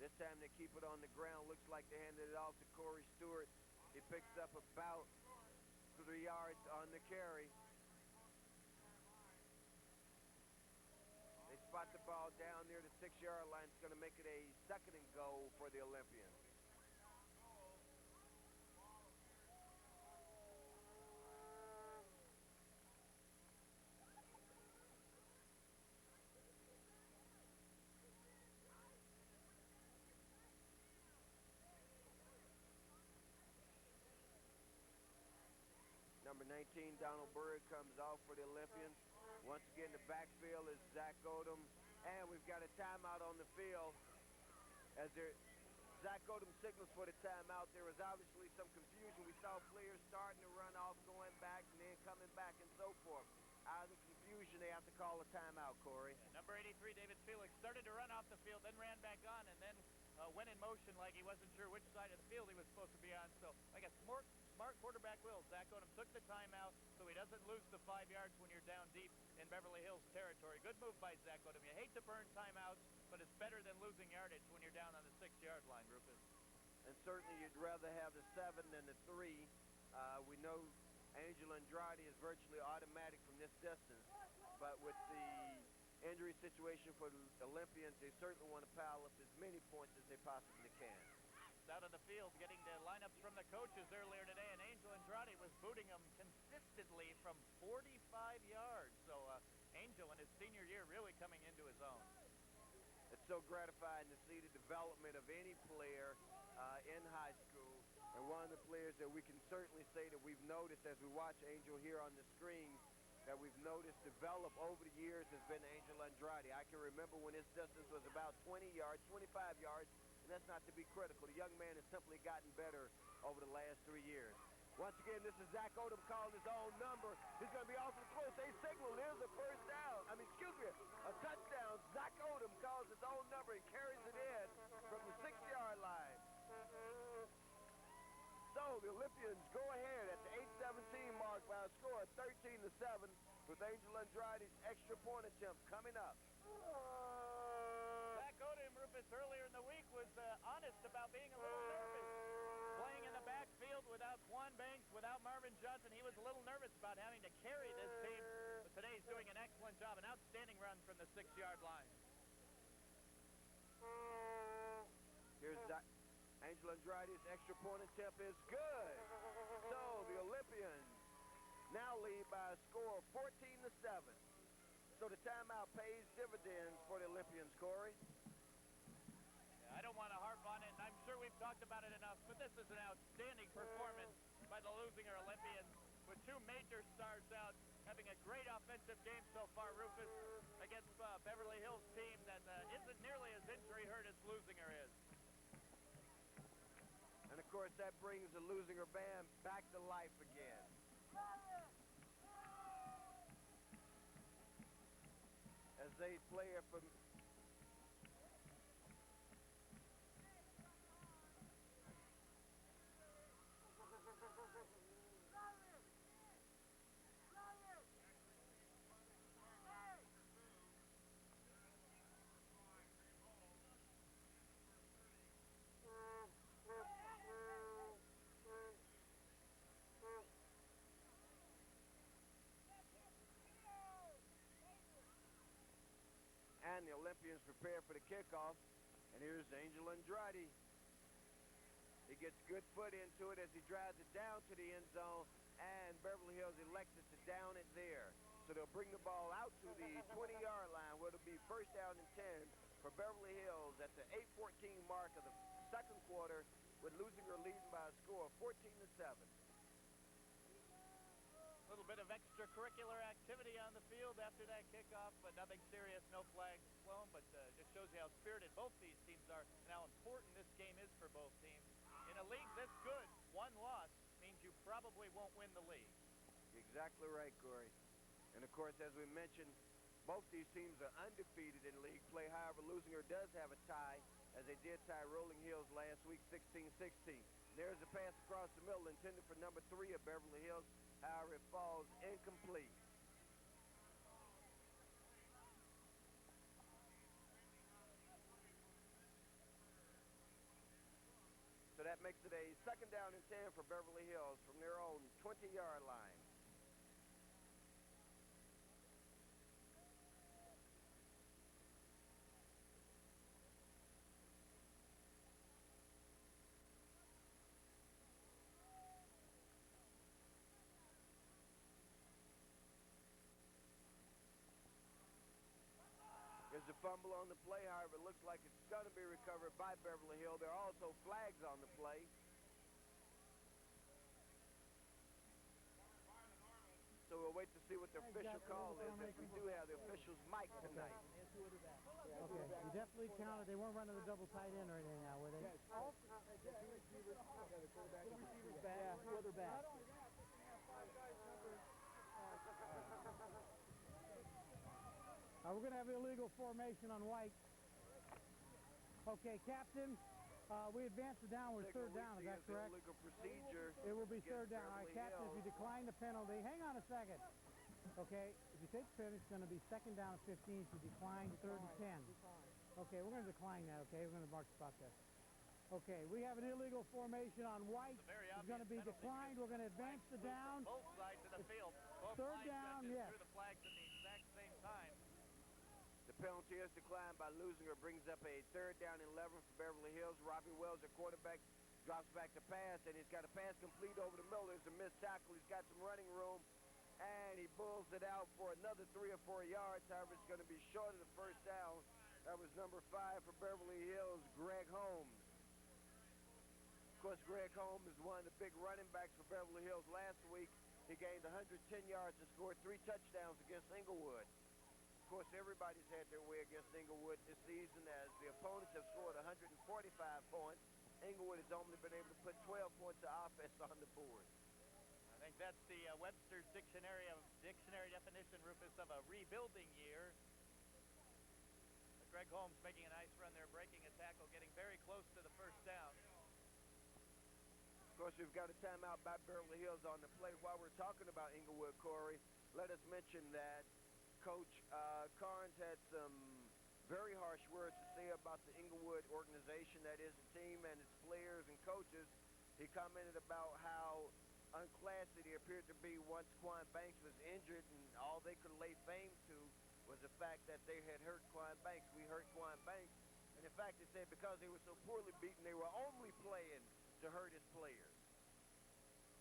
This time they keep it on the ground. Looks like they handed it off to Corey Stewart. He picks up about 3 yards on the carry. They spot the ball down near the 6-yard line. It's going to make it a 2nd and goal for the Olympians. Number 19, Donald Bird, comes off for the Olympians. Once again, the backfield is Zach Odom. And we've got a timeout on the field. Zach Odom signals for the timeout. There was obviously some confusion. We saw players starting to run off, going back, and then coming back and so forth. Out of the confusion, they have to call a timeout, Corey. Number 83, David Felix, started to run off the field, then ran back on, and then went in motion like he wasn't sure which side of the field he was supposed to be on. So, like a smart quarterback will, Zach Odom took the timeout so he doesn't lose the 5 yards when you're down deep in Beverly Hills territory. Good move by Zach Odom. You hate to burn timeouts, but it's better than losing yardage when you're down on the 6-yard line, Rufus. And certainly you'd rather have the 7 than the 3. We know Angel Andrade is virtually automatic from this distance, but with the injury situation for the Olympians, they certainly want to pile up as many points as they possibly can. Out on the field, getting the lineups from the coaches earlier today, and Angel Andrade was booting them consistently from 45 yards. So Angel in his senior year really coming into his own. It's so gratifying to see the development of any player in high school. And one of the players that we can certainly say that we've noticed as we watch Angel here on the screen, that we've noticed develop over the years has been Angel Andrade. I can remember when his distance was about 20 yards, 25 yards, and that's not to be critical. The young man has simply gotten better over the last 3 years. Once again, this is Zach Odom calling his own number. He's going to be awfully close. They signal. There's a first down. A touchdown. Zach Odom calls his own number and carries it in from the 6-yard line. So the Olympians Olympians go ahead at the 8:17 mark by a score of 13-7 with Angel Andrade's extra point attempt coming up. Zach Odom, Rufus, earlier in the week was honest about being a little nervous. Playing in the backfield without Quan Banks, without Marvin Johnson, he was a little nervous about having to carry this team. But today he's doing an excellent job, an outstanding run from the 6-yard line. Here's Angel Andrade's extra point attempt is good. So the Olympians now lead by a score of 14-7. So the timeout pays dividends for the Olympians, Corey. I don't want to harp on it, and I'm sure we've talked about it enough, but this is an outstanding performance by the Lusinger Olympians with two major stars out, having a great offensive game so far, Rufus, against Beverly Hills team that isn't nearly as injury hurt as Lusinger is. And, of course, that brings the Lusinger band back to life again. As they play it from... And the Olympians prepare for the kickoff. And here's Angel Andrade. He gets good foot into it as he drives it down to the end zone, and Beverly Hills elected to down it there. So they'll bring the ball out to the 20-yard line, where it'll be first down and 10 for Beverly Hills at the 8:14 mark of the second quarter, with Lusinger leading by a score of 14-7. A little bit of extracurricular activity on the field after that kickoff, but nothing serious, no flags flown, but just shows you how spirited both these teams are and how important this game is for both teams. In a league this good, one loss means you probably won't win the league. Exactly right, Corey. And, of course, as we mentioned, both these teams are undefeated in league play. However, Lusinger does have a tie, as they did tie Rolling Hills last week, 16-16. There's a pass across the middle intended for number 3 of Beverly Hills. However, it falls incomplete. So that makes it a second down and 10 for Beverly Hills from their own 20-yard line. There's a fumble on the play, however, it looks like it's going to be recovered by Beverly Hill. There are also flags on the play. So we'll wait to see what the official call is, as we do have the official's mic tonight. Okay, you definitely counted. They weren't running the double tight end or anything now, were they? Back, two other backs. We're going to have illegal formation on White. Okay, Captain, we advance the downward third down, is that correct? Illegal procedure. It will be third down. All right, Beverly Captain, if you Hills. decline the penalty, hang on a second. Okay, if you take the penalty, it's going to be second down and 15. If you decline, third and 10. Okay, we're going to decline that, okay? We're going to mark the spot there. Okay, we have an illegal formation on White. It's going to be declined. We're going to advance the down. Both sides of the field. Both Third line down, judges yes. threw the flags at the exact same time. The penalty is declined by Lusinger, brings up a third down and 11 for Beverly Hills. Robbie Wells, their quarterback, drops back to pass, and he's got a pass complete over the middle. There's a missed tackle. He's got some running room, and he bulls it out for another 3 or 4 yards. However, it's going to be short of the first down. That was number 5 for Beverly Hills, Greg Holmes. Of course, Greg Holmes is one of the big running backs for Beverly Hills. Last week, he gained 110 yards and scored 3 touchdowns against Inglewood. Of course, everybody's had their way against Inglewood this season, as the opponents have scored 145 points. Inglewood has only been able to put 12 points of offense on the board. I think that's the Webster's dictionary definition, Rufus, of a rebuilding year. Greg Holmes making a nice run there, breaking a tackle, getting very close to the first down. Of course, we've got a timeout by Beverly Hills on the plate. While we're talking about Inglewood, Corey, let us mention that Coach Carnes had some very harsh words to say about the Inglewood organization, that is the team and its players and coaches. He commented about how unclassy they appeared to be once Quan Banks was injured, and all they could lay claim to was the fact that they had hurt Quan Banks. We hurt Quan Banks. And in fact, they said because they were so poorly beaten, they were only playing to hurt his players.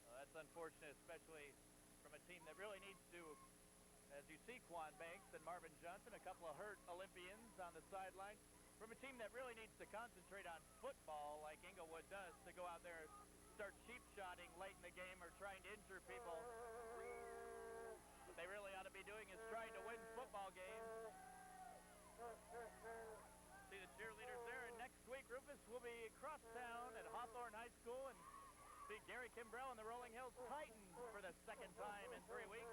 Well, that's unfortunate, especially from a team that really needs to, as you see, Quan Banks and Marvin Johnson, a couple of hurt Olympians on the sideline, from a team that really needs to concentrate on football like Inglewood does, to go out there and start cheap-shotting late in the game or trying to injure people. What they really ought to be doing is trying to win football games. See the cheerleaders there, and next week, Rufus will be across town at Hawthorne High School and see Gary Kimbrell and the Rolling Hills Titans for the second time in 3 weeks.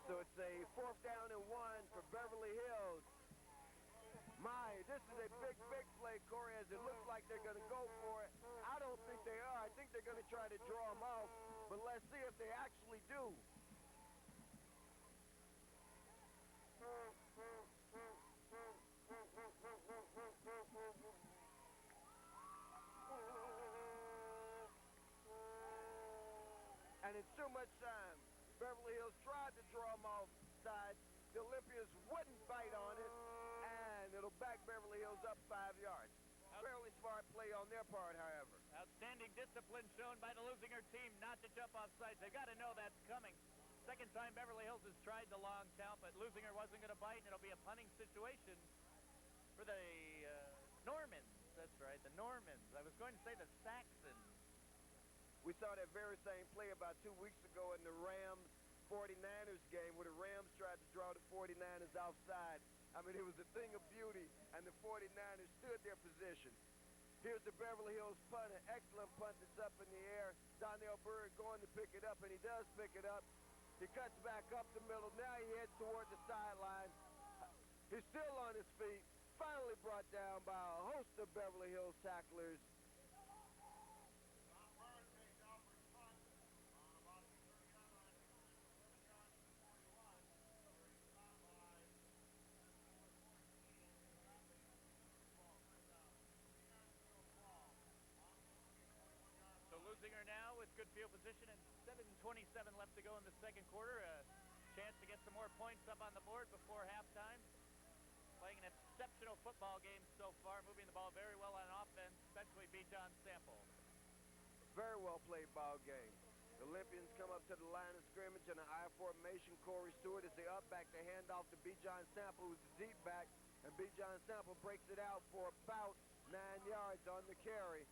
So it's a 4th down and 1 for Beverly Hills. My, this is a big, big play, Corey, as it looks like they're going to go for it. I don't think they are. I think they're going to try to draw them off, but let's see if they actually do. And in too much time, Beverly Hills tried to draw them off side. The Olympians wouldn't bite on it, and it'll back Beverly Hills up 5 yards. Fairly smart play on their part, however. Outstanding discipline shown by the Lusinger team not to jump off sides. They've got to know that's coming. Second time Beverly Hills has tried the long count, but Lusinger wasn't going to bite, and it'll be a punting situation for the Normans. That's right, the Normans. I was going to say the Saxons. We saw that very same play about 2 weeks ago in the Rams 49ers game, where the Rams tried to draw the 49ers offside. I mean, it was a thing of beauty, and the 49ers stood their position. Here's the Beverly Hills punt, an excellent punt that's up in the air. Donnell Bird going to pick it up, and he does pick it up. He cuts back up the middle. Now he heads toward the sideline. He's still on his feet. Finally brought down by a host of Beverly Hills tacklers. Lusinger now with good field position and 7:27 left to go in the second quarter. A chance to get some more points up on the board before halftime. Playing an exceptional football game so far, moving the ball very well on offense, especially B. John Sample. Very well played ball game. The Olympians come up to the line of scrimmage in an I formation. Corey Stewart is the up back. They hand off to B. John Sample, who's the deep back, and B. John Sample breaks it out for about 9 yards on the carry.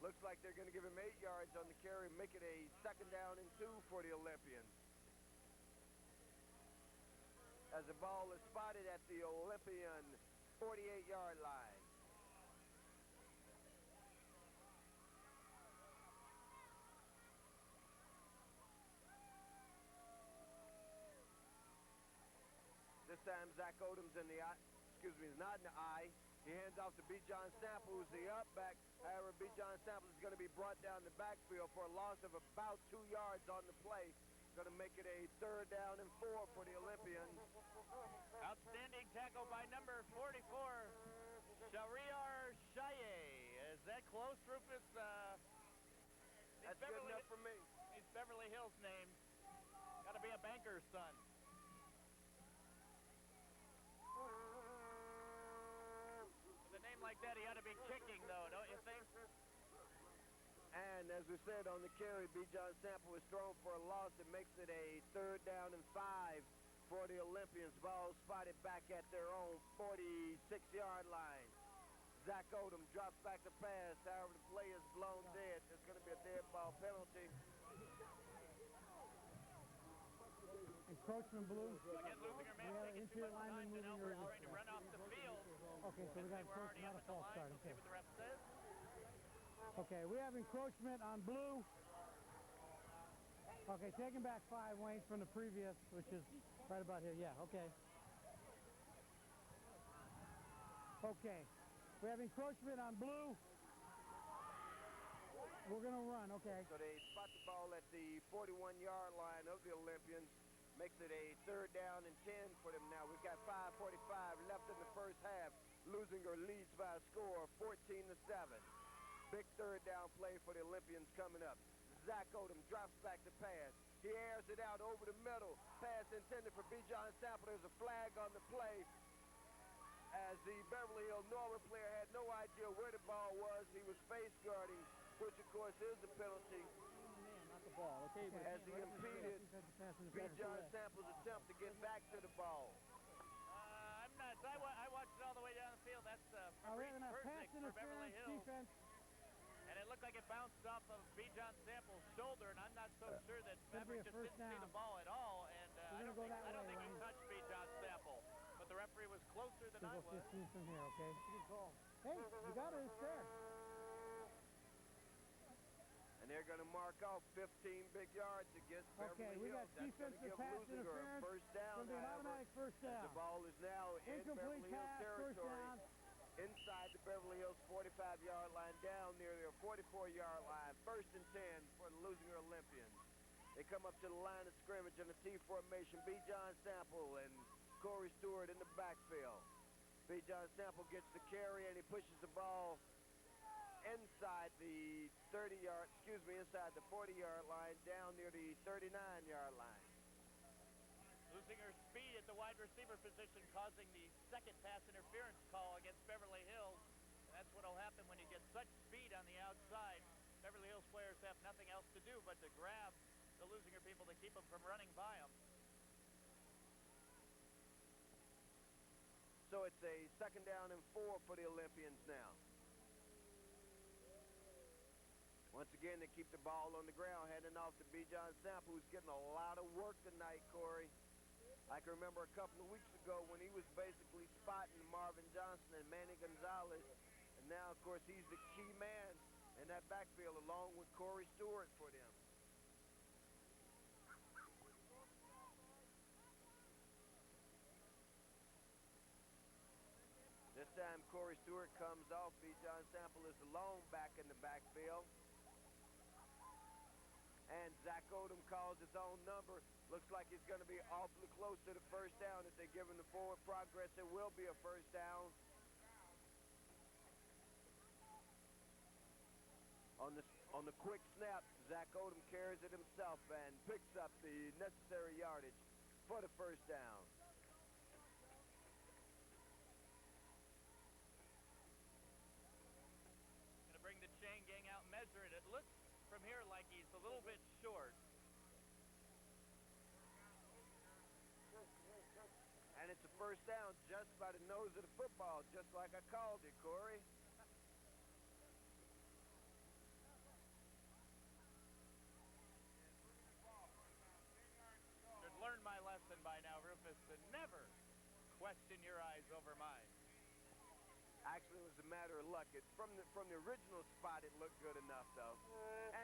Looks like they're going to give him 8 yards on the carry, make it a 2nd down and 2 for the Olympians. As the ball is spotted at the Olympian 48-yard line. This time Zach Odom's in the eye, not in the eye. He hands off to B. John Sample, who's the up back. However, B. John Sample is going to be brought down the backfield for a loss of about 2 yards on the play. Going to make it a 3rd down and 4 for the Olympians. Outstanding tackle by number 44, Shahriar Shaye. Is that close, Rufus? That's good enough for me. He's Beverly Hills named. Got to be a banker's son. Like that, he ought to be kicking, though, don't you think? And as we said on the carry, B. John Sample was thrown for a loss. It makes it a 3rd down and 5 for the Olympians. Ball spotted back at their own 46-yard line. Zach Odom drops back the pass. However, the play is blown dead. There's going to be a dead ball penalty. Encroachment blue. Again, Lusinger man taking too much time, and Albert's trying to run off the field. Okay, so we got encroachment, not a false start. We'll see what the ref says. Okay, we have encroachment on blue. Okay, taking back 5, Wayne, from the previous, which is right about here. Yeah, okay. Okay. We have encroachment on blue. We're going to run, okay. So they spot the ball at the 41-yard line of the Olympians. Makes it a 3rd down and 10 for them now. We've got 5:45 left in the first half. Lusinger leads by a score of 14-7. Big 3rd down play for the Olympians coming up. Zach Odom drops back to pass. He airs it out over the middle. Pass intended for B. John Sample. There's a flag on the play. As the Beverly Hills Norman player had no idea where the ball was. He was face guarding, which of course is a penalty. Ball, okay, but As he impeded B. John Sample's attempt to get back to the ball. I'm not. I watched it all the way down the field. That's We're going to Persick pass for Beverly interference Hills. defense. And it looked like it bounced off of B. John Sample's shoulder, and I'm not so sure that Maverick just didn't see the ball at all. And I don't think he touched B. John Sample. But the referee was closer than I was. 15 from here, okay? Good call. Hey, you got it. It's there. And they're going to mark off 15 big yards against Okay, Beverly we got Hills. That's going to defensive give pass Lusinger a interference. first down. Going to be an automatic first down. The ball is now in Incomplete Beverly Hills pass, first territory. down. Inside the Beverly Hills 45-yard line, down near their 44-yard line. 1st and 10 for the Lusinger Olympians. They come up to the line of scrimmage in the T formation. B. John Sample and Corey Stewart in the backfield. B. John Sample gets the carry and he pushes the ball inside the 40-yard line, down near the 39-yard line. Lusinger's speed at the wide receiver position causing the second pass interference call against Beverly Hills. And that's what will happen when you get such speed on the outside. Beverly Hills players have nothing else to do but to grab the Lusinger people to keep them from running by them. So it's a 2nd down and 4 for the Olympians now. Once again, they keep the ball on the ground, handing off to B. John Sample, who's getting a lot of work tonight, Corey. I can remember a couple of weeks ago when he was basically spotting Marvin Johnson and Manny Gonzalez. And now, of course, he's the key man in that backfield along with Corey Stewart for them. This time, Corey Stewart comes off. B. John Sample is alone back in the backfield. And Zach Odom calls his own number. Looks like he's going to be awfully close to the first down. If they give him the forward progress, it will be a first down. On the quick snap, Zach Odom carries it himself and picks up the necessary yardage for the first down. Going to bring the chain gang out and measure it. It looks from here like he's a little bit short. And it's a first down just by the nose of the football, just like I called it, Corey. Should learn my lesson by now, Rufus, to never question your eyes over mine. Actually, it was a matter of luck. From the original spot, it looked good enough, though.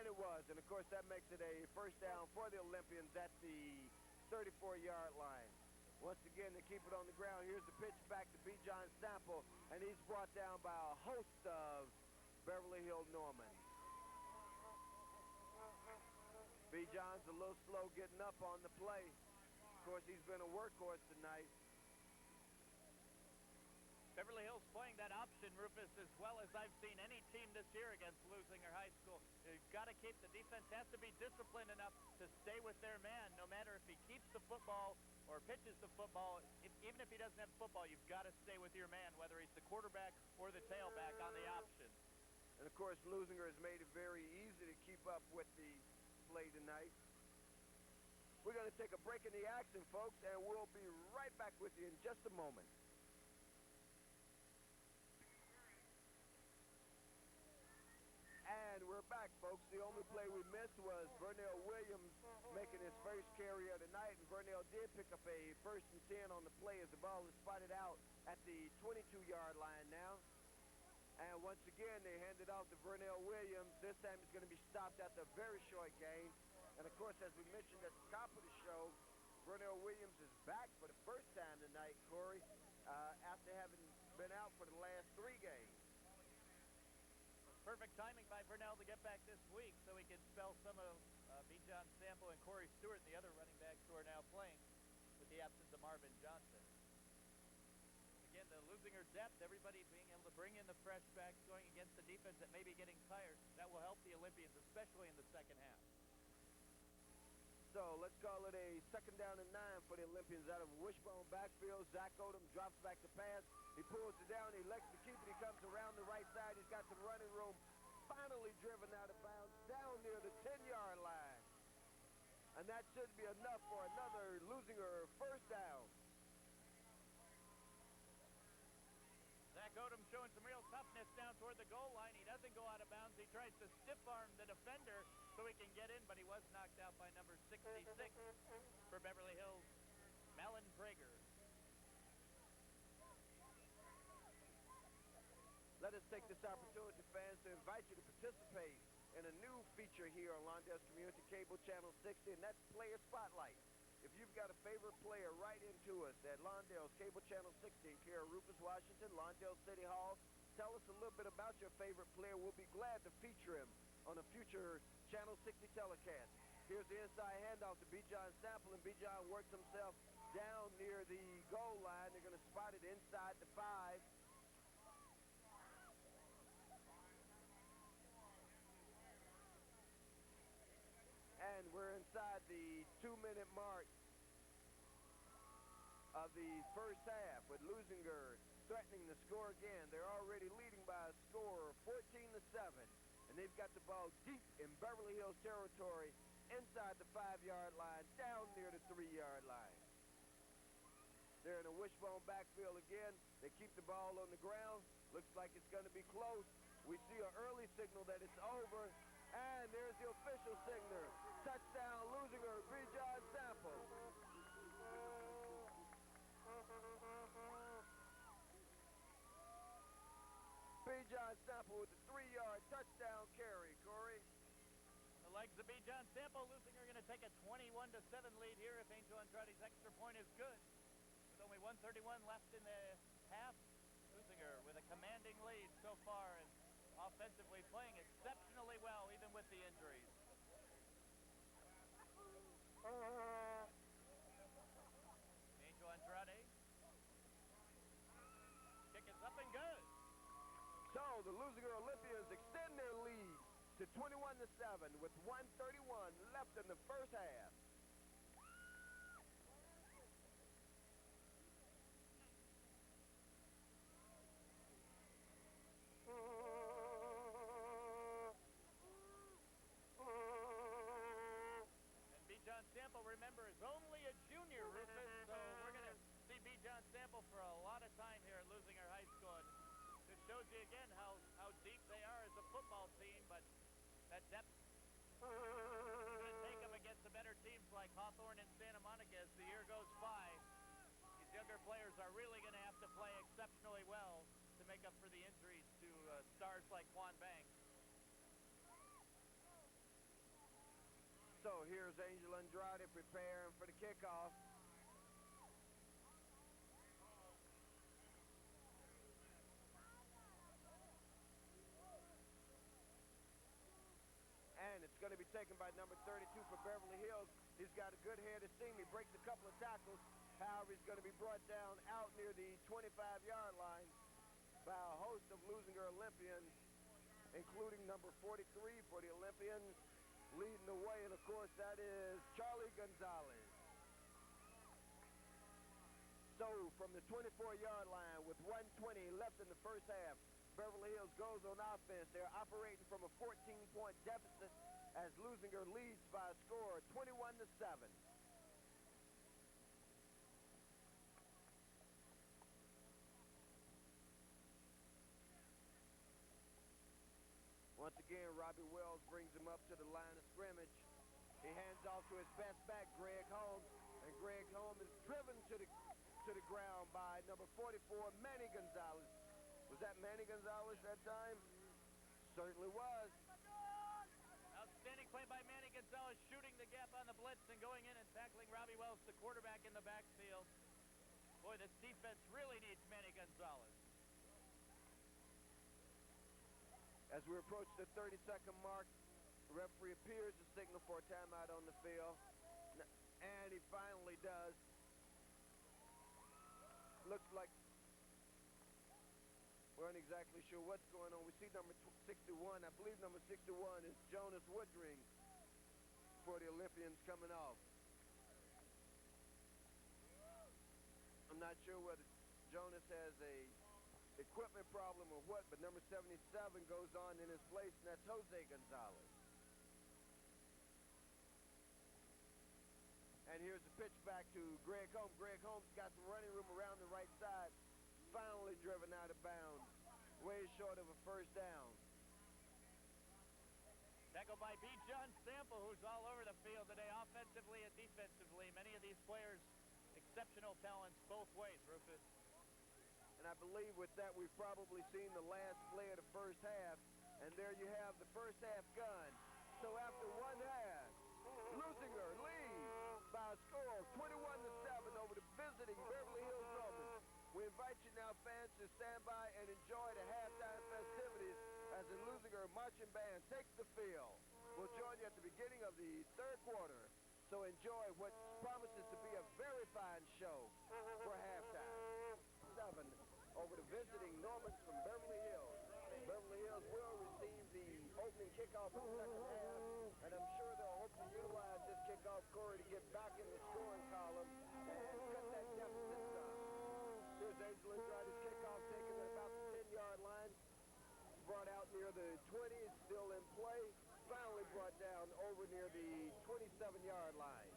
And it was. And, of course, that makes it a first down for the Olympians at the 34-yard line. Once again, they keep it on the ground. Here's the pitch back to B. John Sample, and he's brought down by a host of Beverly Hills Norman. B. John's a little slow getting up on the play. Of course, he's been a workhorse tonight. Beverly Hills playing that option, Rufus, as well as I've seen any team this year against Lusinger High School. You've got to keep, the defense has to be disciplined enough to stay with their man, no matter if he keeps the football or pitches the football. Even if he doesn't have football, you've got to stay with your man, whether he's the quarterback or the tailback on the option. And, of course, Lusinger has made it very easy to keep up with the play tonight. We're going to take a break in the action, folks, and we'll be right back with you in just a moment. And we're back, folks. The only play we missed was Vernell Williams making his first carry of the night, and Vernell did pick up a 1st and 10 on the play as the ball is spotted out at the 22-yard line now. And once again, they hand it off to Vernell Williams. This time he's going to be stopped after a very short gain. And, of course, as we mentioned at the top of the show, Vernell Williams is back for the first time tonight, Corey, after having been out for the last 3 games. Perfect timing by Vernell to get back this week so he can spell some of Bijan Sample and Corey Stewart, the other running backs who are now playing with the absence of Marvin Johnson. Again, the losing her depth, everybody being able to bring in the fresh backs going against the defense that may be getting tired, that will help the Olympians, especially in the second half. So let's call it a 2nd down and 9 for the Olympians out of wishbone backfield. Zach Odom drops back to pass. He pulls it down. He elects to keep it. He comes around the right side. He's got some running room. Finally driven out of bounds down near the 10-yard line. And that should be enough for another losing her first down. Zach Odom showing some real toughness down toward the goal line. He doesn't go out of bounds. He tries to stiff arm the defender so he can get in, but he was knocked out by number 66 for Beverly Hills, Malin Prager. Let us take this opportunity, fans, to invite you to participate in a new feature here on Lawndale's Community Cable Channel 60, and that's Player Spotlight. If you've got a favorite player, write into us at Lawndale's Cable Channel 60 in care of Rufus, Washington, Lawndale City Hall. Tell us a little bit about your favorite player. We'll be glad to feature him on a future Channel 60 telecast. Here's the inside handoff to Bijan Sample, and Bijan works himself down near the goal line. They're going to spot it inside the 5. And we're inside the 2-minute mark of the first half with Lusinger threatening to score again. They're already leading by a score of 14-7. And they've got the ball deep in Beverly Hills territory inside the 5-yard line, down near the 3-yard line. They're in a wishbone backfield again. They keep the ball on the ground. Looks like it's going to be close. We see an early signal that it's over. And there's the official signal. Touchdown, Lusinger, Bijan Sample. Bijan Sample with the 3-yard touchdown carry, Corey. The legs of Bijan Sample. Lusinger going to take a 21-7 lead here if Angel Andrade's extra point is good. With only 1:31 left in the half, Lusinger with a commanding lead so far and offensively playing exceptionally well even with the injuries. Angel Andrade. Kick is up and good. So the Lusinger Olympians extend their lead to 21-7 with 1:31 left in the first half. And Bijan Sample, remember, is only a junior, Rufus, so we're going to see Bijan Sample for a lot of time here at Lusinger High School. And this shows you again how deep they are as a football team, but that depth is going to take them against the better teams like Hawthorne and Santa Monica as the year goes by. These younger players are really going to have to play exceptionally well to make up for the injuries to stars like Quan Banks. So here's Angel Andrade preparing for the kickoff. And it's going to be taken by number 32 for Beverly Hills. He's got a good head of steam. He breaks a couple of tackles. However, he's going to be brought down out near the 25-yard line by a host of Lusinger Olympians, including number 43 for the Olympians, leading the way, and of course that is Charlie Gonzalez. So from the 24-yard line with 1:20 left in the first half, Beverly Hills goes on offense. They're operating from a 14-point deficit as Lusinger leads by a score of 21-7. Once again, Robbie Wells brings him up to the line of scrimmage. He hands off to his best back, Greg Holmes, and Greg Holmes is driven to the ground by number 44, Manny Gonzalez. Was that Manny Gonzalez that time? Certainly was. Outstanding play by Manny Gonzalez, shooting the gap on the blitz and going in and tackling Robbie Wells, the quarterback in the backfield. Boy, this defense really needs Manny Gonzalez. As we approach the 30-second mark, the referee appears to signal for a timeout on the field. And he finally does. Looks like we aren't exactly sure what's going on. We see number 61. I believe number 61 is Jonas Woodring for the Olympians coming off. I'm not sure whether Jonas has a equipment problem or what, but number 77 goes on in his place, and that's Jose Gonzalez. And here's the pitch back to Greg Holmes. Greg Holmes got some running room around the right side, finally driven out of bounds, way short of a first down. Tackled by B. John Sample, who's all over the field today, offensively and defensively. Many of these players, exceptional talents both ways, Rufus. And I believe with that we've probably seen the last play of the first half. And there you have the first half gun. So after one half, Lusinger leads by a score of 21-7 over the visiting Beverly Hills Normans. We invite you now, fans, to stand by and enjoy the halftime festivities as the Lusinger Marching Band takes the field. We'll join you at the beginning of the third quarter. So enjoy what promises to be a very fine show for halftime. 7 over the visiting Normans from Beverly Hills. Beverly Hills will receive the opening kickoff of the second half, and I'm sure they'll hope to utilize this kickoff, Corey, to get back in the scoring column and cut that deficit some. Here's Angel Andrade's kickoff taken at about the 10-yard line. Brought out near the 20, still in play. Finally brought down over near the 27-yard line.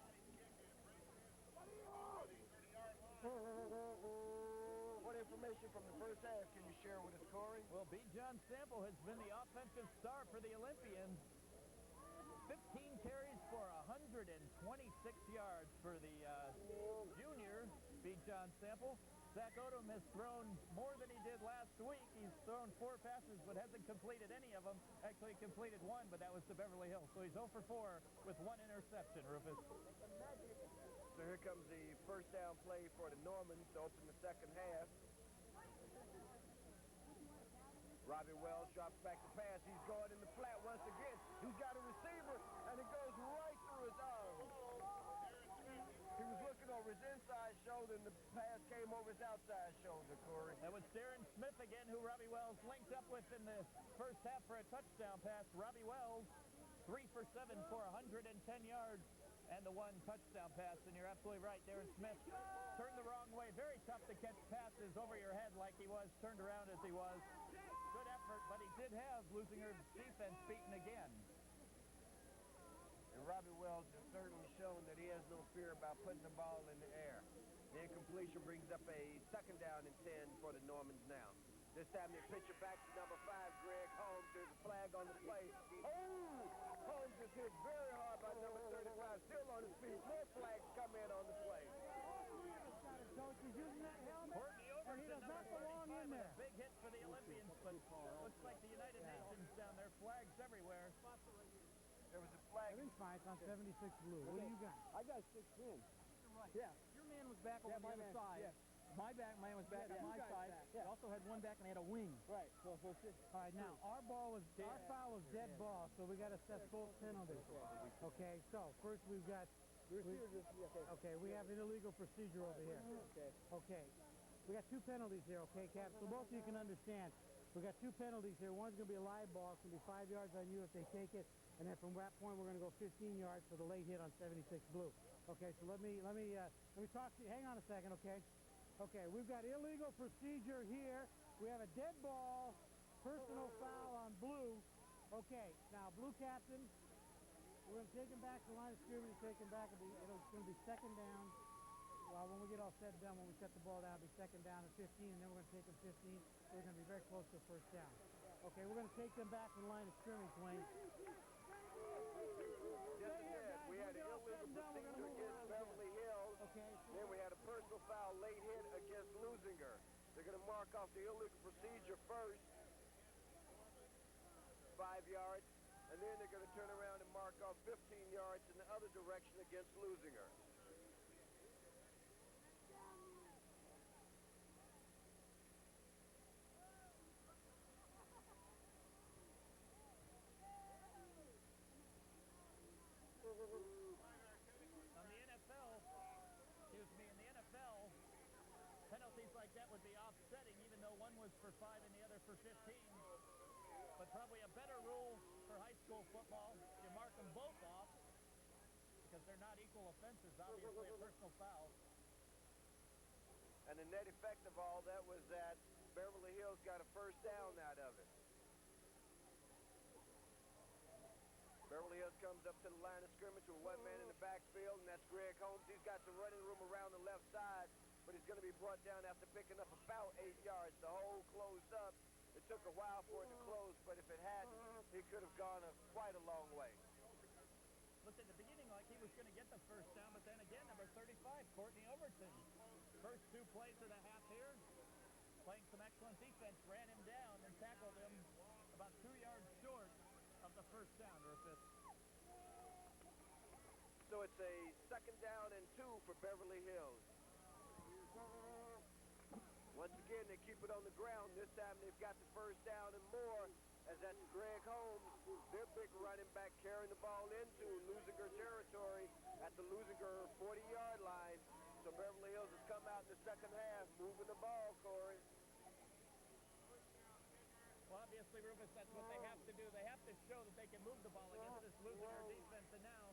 What information from the first half can you share with us, Corey? Well, B. John Sample has been the offensive star for the Olympians. 15 carries for 126 yards for the junior, B. John Sample. Zach Odom has thrown more than he did last week. He's thrown 4 passes but hasn't completed any of them. Actually completed 1, but that was to Beverly Hills. So he's 0 for 4 with 1 interception, Rufus. So here comes the first down play for the Normans to open the second half. Robbie Wells drops back the pass. He's going in the flat once again. He's got a receiver, and it goes right through his arm. He was looking over his inside shoulder, and the pass came over his outside shoulder, Corey. That was Darren Smith again, who Robbie Wells linked up with in the first half for a touchdown pass. Robbie Wells, 3 for 7 for 110 yards. And the 1 touchdown pass, and you're absolutely right. Darren Smith turned the wrong way. Very tough to catch passes over your head like he was, turned around as he was. Good effort, but he did have Lusinger's defense beaten again. And Robbie Wells has certainly shown that he has no fear about putting the ball in the air. The incompletion brings up a second down and 10 for the Normans now. This time they pitch it back to number 5, Greg Holmes. There's a flag on the play. Oh! Holmes is hit very hard by number 35, still on his feet. More flags come in on the play. Coach is using that helmet, and he does not belong in there. A big hit for the Olympians, but looks like the United Nations down there. Flags everywhere. There was a flag. Everything's fine. It's on 76 blue. What do you got? I got 16. Yeah. Your man was back over the other side. Yeah. My man was back on my side. back. He also had one back and he had a wing. Right. So it's just... All right, now, our foul was dead ball, so we got to set both penalties. Okay, so first we've got... Okay, we have an illegal procedure over here. Okay. We got 2 penalties here, okay, Cap? So both of you can understand. We got 2 penalties here. One's going to be a live ball. It's going to be 5 yards on you if they take it. And then from that point, we're going to go 15 yards for the late hit on 76 blue. Okay, so let me talk to you. Hang on a second, okay? Okay, we've got illegal procedure here. We have a dead ball, personal foul on blue. Okay, now blue captain, we're going to take him back to the line of scrimmage, take him back. It's going to be second down. Well, when we get all said and done, when we set the ball down, it'll be second down at 15, and then we're going to take him 15. So we're going to be very close to first down. Okay, we're going to take them back to the line of scrimmage, Wayne. Just ahead, we had an illegal procedure against Beverly Hills. Okay. Then we had a personal foul late hit against Lusinger. They're going to mark off the illegal procedure first, 5 yards, and then they're going to turn around and mark off 15 yards in the other direction against Lusinger. that would be offsetting, even though one was for 5 and the other for 15. But probably a better rule for high school football, you mark them both off because they're not equal offenses, obviously a personal foul. And the net effect of all that was that Beverly Hills got a first down out of it. Beverly Hills comes up to the line of scrimmage with one man in the backfield, and that's Greg Holmes. He's got some running room around the left side, but he's going to be brought down after picking up about 8 yards. The hole closed up. It took a while for it to close, but if it hadn't, he could have gone quite a long way. Looked at the beginning like he was going to get the first down, but then again, number 35, Courtney Overton. First 2 plays of the half here, playing some excellent defense, ran him down and tackled him about 2 yards short of the first down, Rufus. So it's a 2nd down and 2 for Beverly Hills. Once again, they keep it on the ground. This time they've got the first down and more, as that's Greg Holmes, their big running back, carrying the ball into Lusinger territory at the Lusinger 40-yard line. So Beverly Hills has come out in the second half, moving the ball, Corey. Well, obviously, Rufus, that's what they have to do. They have to show that they can move the ball against this Lusinger defense, and now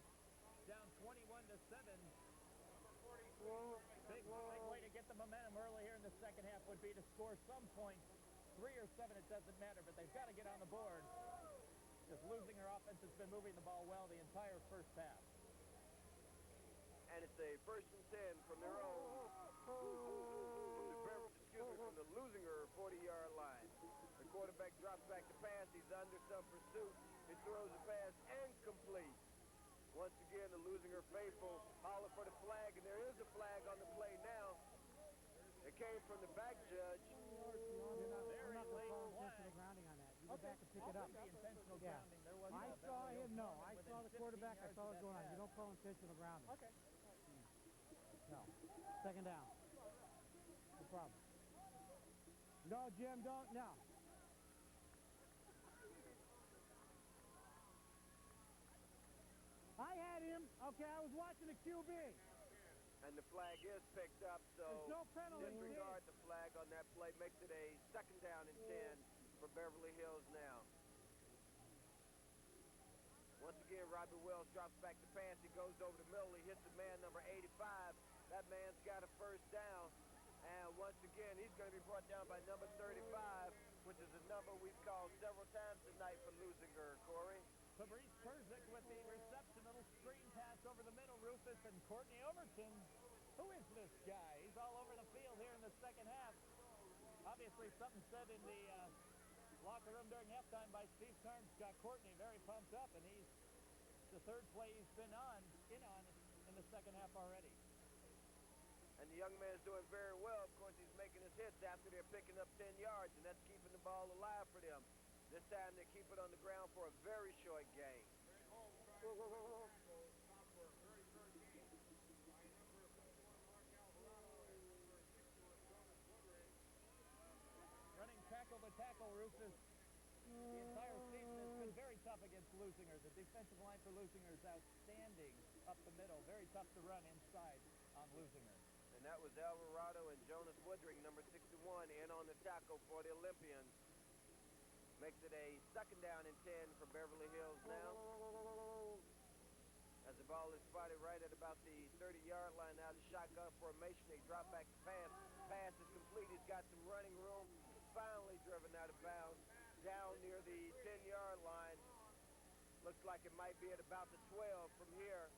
down 21-7. Big way to get the momentum early here in the second half would be to score some points. 3 or 7, it doesn't matter, but they've got to get on the board. This Lusinger offense has been moving the ball well the entire first half. And it's a 1st and 10 from their own, from the Lusinger 40-yard line. The quarterback drops back to pass. He's under some pursuit. He throws a pass incomplete. Once again, the Lusinger faithful holler for the flag, and there is a flag on the play now. It came from the back judge. You're not going to call intentional grounding on that. You go back and pick it up. Intentional Yeah. grounding. There was I saw him, no. I saw the quarterback. I saw it going on. You don't call intentional grounding. Okay. No. 2nd down. No problem. No, Jim, don't. No. I had him. Okay, I was watching the QB. And the flag is picked up, so There's no penalty. disregard the flag on that play. Makes it a 2nd down and 10 for Beverly Hills now. Once again, Robbie Wells drops back to pass. He goes over the middle. He hits the man number 85. That man's got a first down. And once again, he's going to be brought down by number 35, which is a number we've called several times tonight for Lusinger, Corey. Fabrice Persic with the reception, little screen pass over the middle, Rufus, and Courtney Overton. Who is this guy? He's all over the field here in the second half. Obviously, something said in the locker room during halftime by Steve Carnes got Courtney very pumped up, and he's the 3rd play he's been in the second half already. And the young man's doing very well. Of course, he's making his hits after they're picking up 10 yards, and that's keeping the ball alive for them. This time they keep it on the ground for a very short gain. Running tackle to tackle, Rufus. The entire season has been very tough against Lusinger. The defensive line for Lusinger is outstanding up the middle. Very tough to run inside on Lusinger. And that was Alvarado and Jonas Woodring, number 61, in on the tackle for the Olympians. Makes it a 2nd down and 10 for Beverly Hills now. As the ball is spotted right at about the 30-yard line out of shotgun formation, they drop back to pass. Pass is complete. He's got some running room. Finally driven out of bounds down near the 10-yard line. Looks like it might be at about the 12 from here.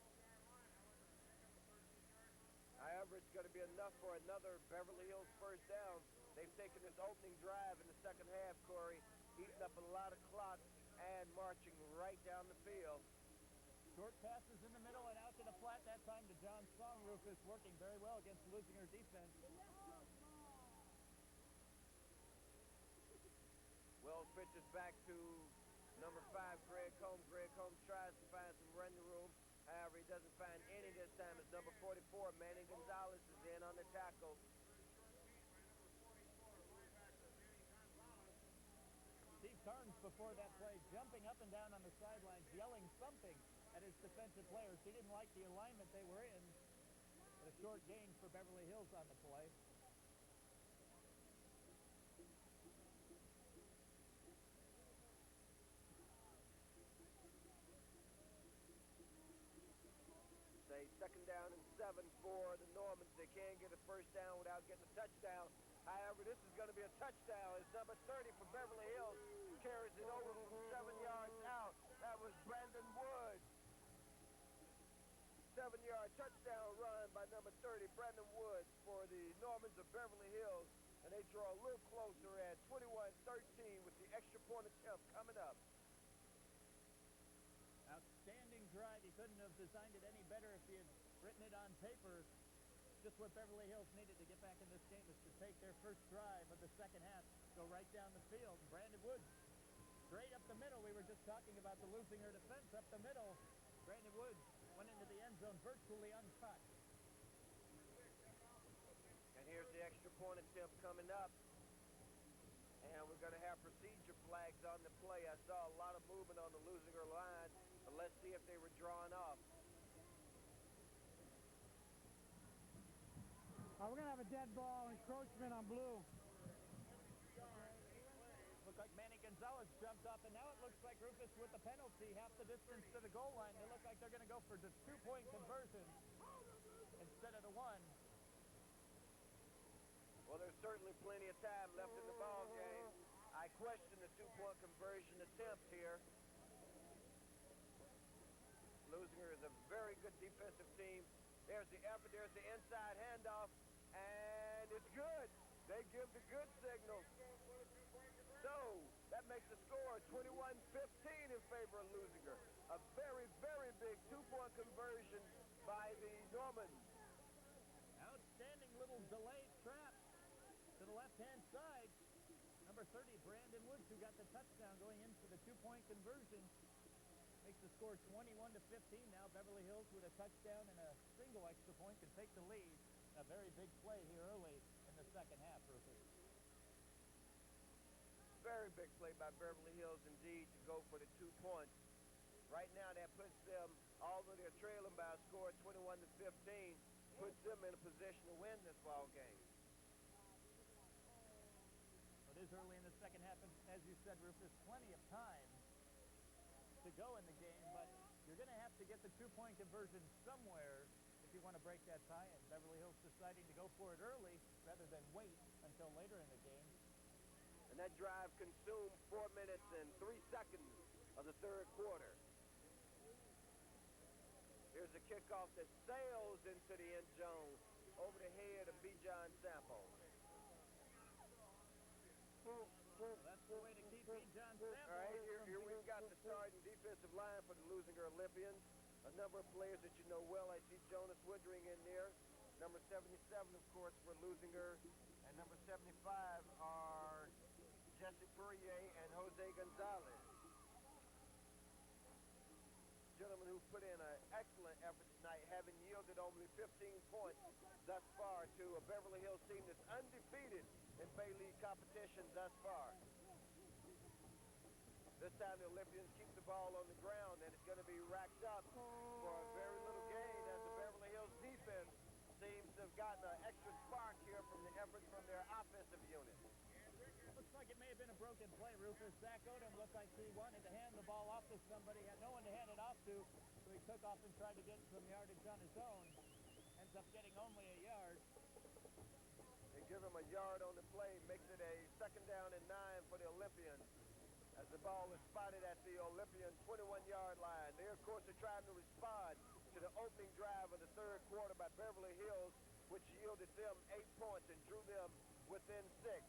However, it's going to be enough for another Beverly Hills first down. They've taken this opening drive in the second half, Corey, eating up a lot of clock and marching right down the field. Short passes in the middle and out to the flat that time to John Song. Rufus working very well against the Lusinger defense. Wells pitches back to number 5, Greg Holmes. Greg Holmes tries to find some running room. However, he doesn't find any this time as number 44, Manny Gonzalez, is in on the tackle. Steve Carnes before that play jumping up and down on the sidelines, yelling something at his defensive players. He didn't like the alignment they were in. But a short gain for Beverly Hills on the play. second down and 7 for the Normans. They can't get a first down without getting a touchdown. However, this is going to be a touchdown. It's number 30 for Beverly Hills. Carries it over from 7 yards out. That was Brandon Woods. 7-yard touchdown run by number 30, Brandon Woods, for the Normans of Beverly Hills. And they draw a little closer at 21-13 with the extra point attempt coming up. Outstanding drive. He couldn't have designed it any better if he had written it on paper. Just what Beverly Hills needed to get back in this game is to take their first drive of the second half, go right down the field. And Brandon Woods, straight up the middle. We were just talking about the Lusinger defense up the middle. Brandon Woods went into the end zone virtually untouched. And here's the extra point attempt coming up. And we're going to have procedure flags on the play. I saw a lot of movement on the Lusinger line, but let's see if they were drawn off. We're going to have a dead ball, encroachment on blue. Looked like Manny Gonzalez jumped up, and now it looks like Rufus with the penalty, half the distance to the goal line. They look like they're going to go for the 2-point conversion instead of the one. Well, there's certainly plenty of time left in the ball game. I question the 2-point conversion attempt here. Lusinger is a very good defensive team. There's the effort, there's the inside handoff, and it's good. They give the good signal. So, that makes the score 21-15 in favor of Lusinger. A very, very big 2-point conversion by the Normans. Outstanding little delayed trap to the left-hand side. Number 30, Brandon Woods, who got the touchdown going in for the 2-point conversion. Makes the score 21-15 now. Beverly Hills with a touchdown and a single extra point can take the lead. A very big play here early in the second half, Rufus. Very big play by Beverly Hills indeed to go for the 2 points. Right now that puts them, although they're trailing by a score of 21-15, puts them in a position to win this ball game. It is early in the second half, and as you said, Rufus, plenty of time to go in the game, but you're going to have to get the 2-point conversion somewhere if you want to break that tie, and Beverly Hills deciding to go for it early rather than wait until later in the game. And that drive consumed 4 minutes and 3 seconds of the third quarter. Here's a kickoff that sails into the end zone over the head of Bijan Sample. Well, that's the way to keep Bijan Sample. All right, here we've got the starting defensive line for the Lusinger Olympians. A number of players that you know well. I see Jonas Woodring in there. Number 77, of course, for Lusinger. And number 75 are Jesse Fourier and Jose Gonzalez. Gentlemen who put in an excellent effort tonight, having yielded only 15 points thus far to a Beverly Hills team that's undefeated in Bay League competition thus far. This time the Olympians keep the ball on the ground, and it's going to be racked up for a very little gain as the Beverly Hills defense seems to have gotten an extra spark here from the effort from their offensive unit. Looks like it may have been a broken play, Rufus. Zach Odom looked like he wanted to hand the ball off to somebody, had no one to hand it off to, so he took off and tried to get some yardage on his own. Ends up getting only a yard. They give him a yard on the play, makes it a second down and 9 for the Olympians as the ball is spotted at the Olympian 21-yard line. They, of course, are trying to respond to the opening drive of the third quarter by Beverly Hills, which yielded them 8 points and drew them within 6.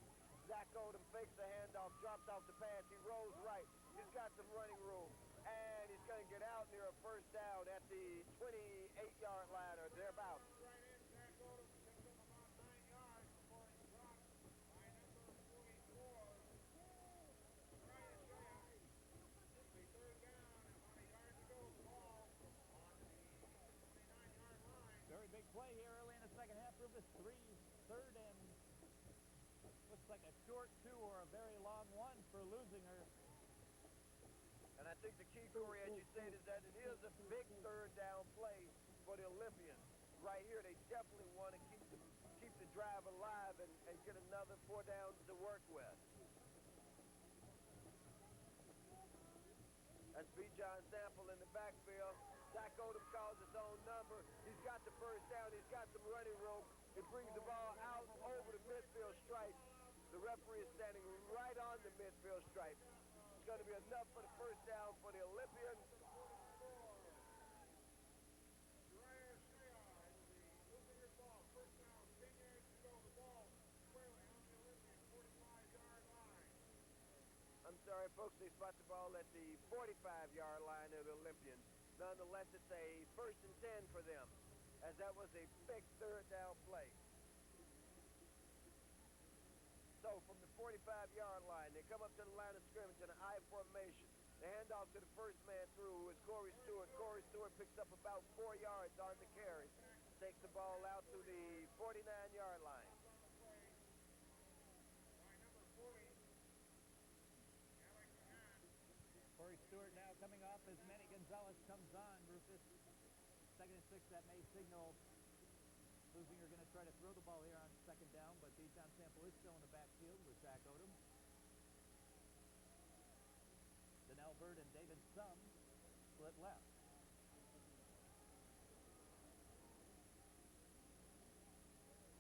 Zach Odom fakes the handoff, drops off the pass. He rolls right. He's got some running room. And he's going to get out near a first down at the 28-yard line or thereabouts. Very big play here early in the second half. Rufus, third and looks like a short 2 or a very long 1 for Lusinger. And I think the key, Corey, as you said, is that it is a big third down play for the Olympians. Right here, they definitely want to keep the drive alive and get another 4 downs to work with. That's Bijan Sample in the backfield. Zach Odom calls his own number. He's got first down. He's got some running room. He brings the ball out over the midfield stripe. The referee is standing right on the midfield stripe. It's going to be enough for the first down for the Olympians. Uriah Shea losing your ball. First down, 10 yards to go. The ball squarely on the Olympian 45-yard line. I'm sorry, folks, they spot the ball at the 45-yard line of the Olympians. Nonetheless, it's a 1st and 10 for them, as that was a big third down play. So from the 45-yard line, they come up to the line of scrimmage in an I formation. They hand off to the first man through, who is Corey Stewart. Corey Stewart picks up about 4 yards on the carry. Takes the ball out to the 49-yard line. Corey Stewart now coming off as Manny Gonzalez comes on, Rufus. 2nd and 6, that may signal Lusinger going to try to throw the ball here on 2nd down, but Bijan Sample is still in the backfield with Zach Odom. Donnell Bird and David Sum split left.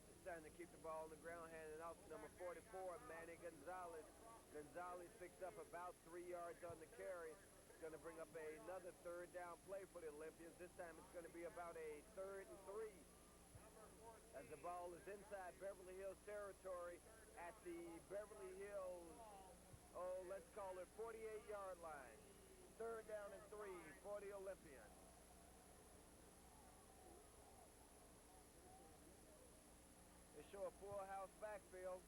It's time to keep the ball on the ground, handing off to number 44, Manny Gonzalez. Gonzalez picks up about 3 yards on the carry. It's going to bring up another third down play for the Olympians. This time it's going to be about a 3rd and 3. As the ball is inside Beverly Hills territory at the Beverly Hills, let's call it 48-yard line. 3rd down and 3 for the Olympians. They show a full house backfield.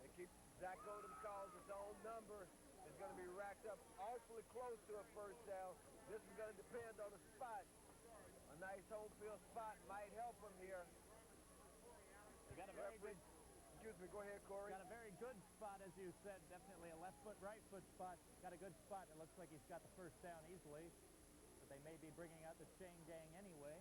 They keep Zach Odom calls his own number. It's going to be racked up awfully close to a first down. This is going to depend on the spot. A nice home field spot might help him here. They got a very good, excuse me, go ahead, Corey. got a very good spot, as you said. Definitely a left foot, right foot spot. Got a good spot. It looks like he's got the first down easily. But they may be bringing out the chain gang anyway.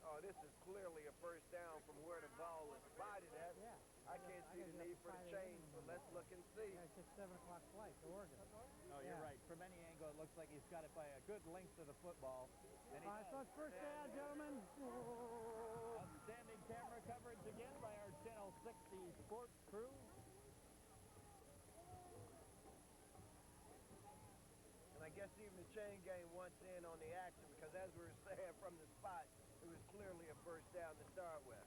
Oh, this is clearly a first down from where the ball is spotted at. Yeah. I can't see the need for the chain, but let's look and see. Yeah, it's just 7 o'clock flight to Oregon. Oh, you're right. From any angle, it looks like he's got it by a good length of the football. And he So it's first down, gentlemen. outstanding camera coverage again by our Channel 60 sports crew. And I guess even the chain gang wants in on the action because as we were saying from the spot, it was clearly a first down to start with.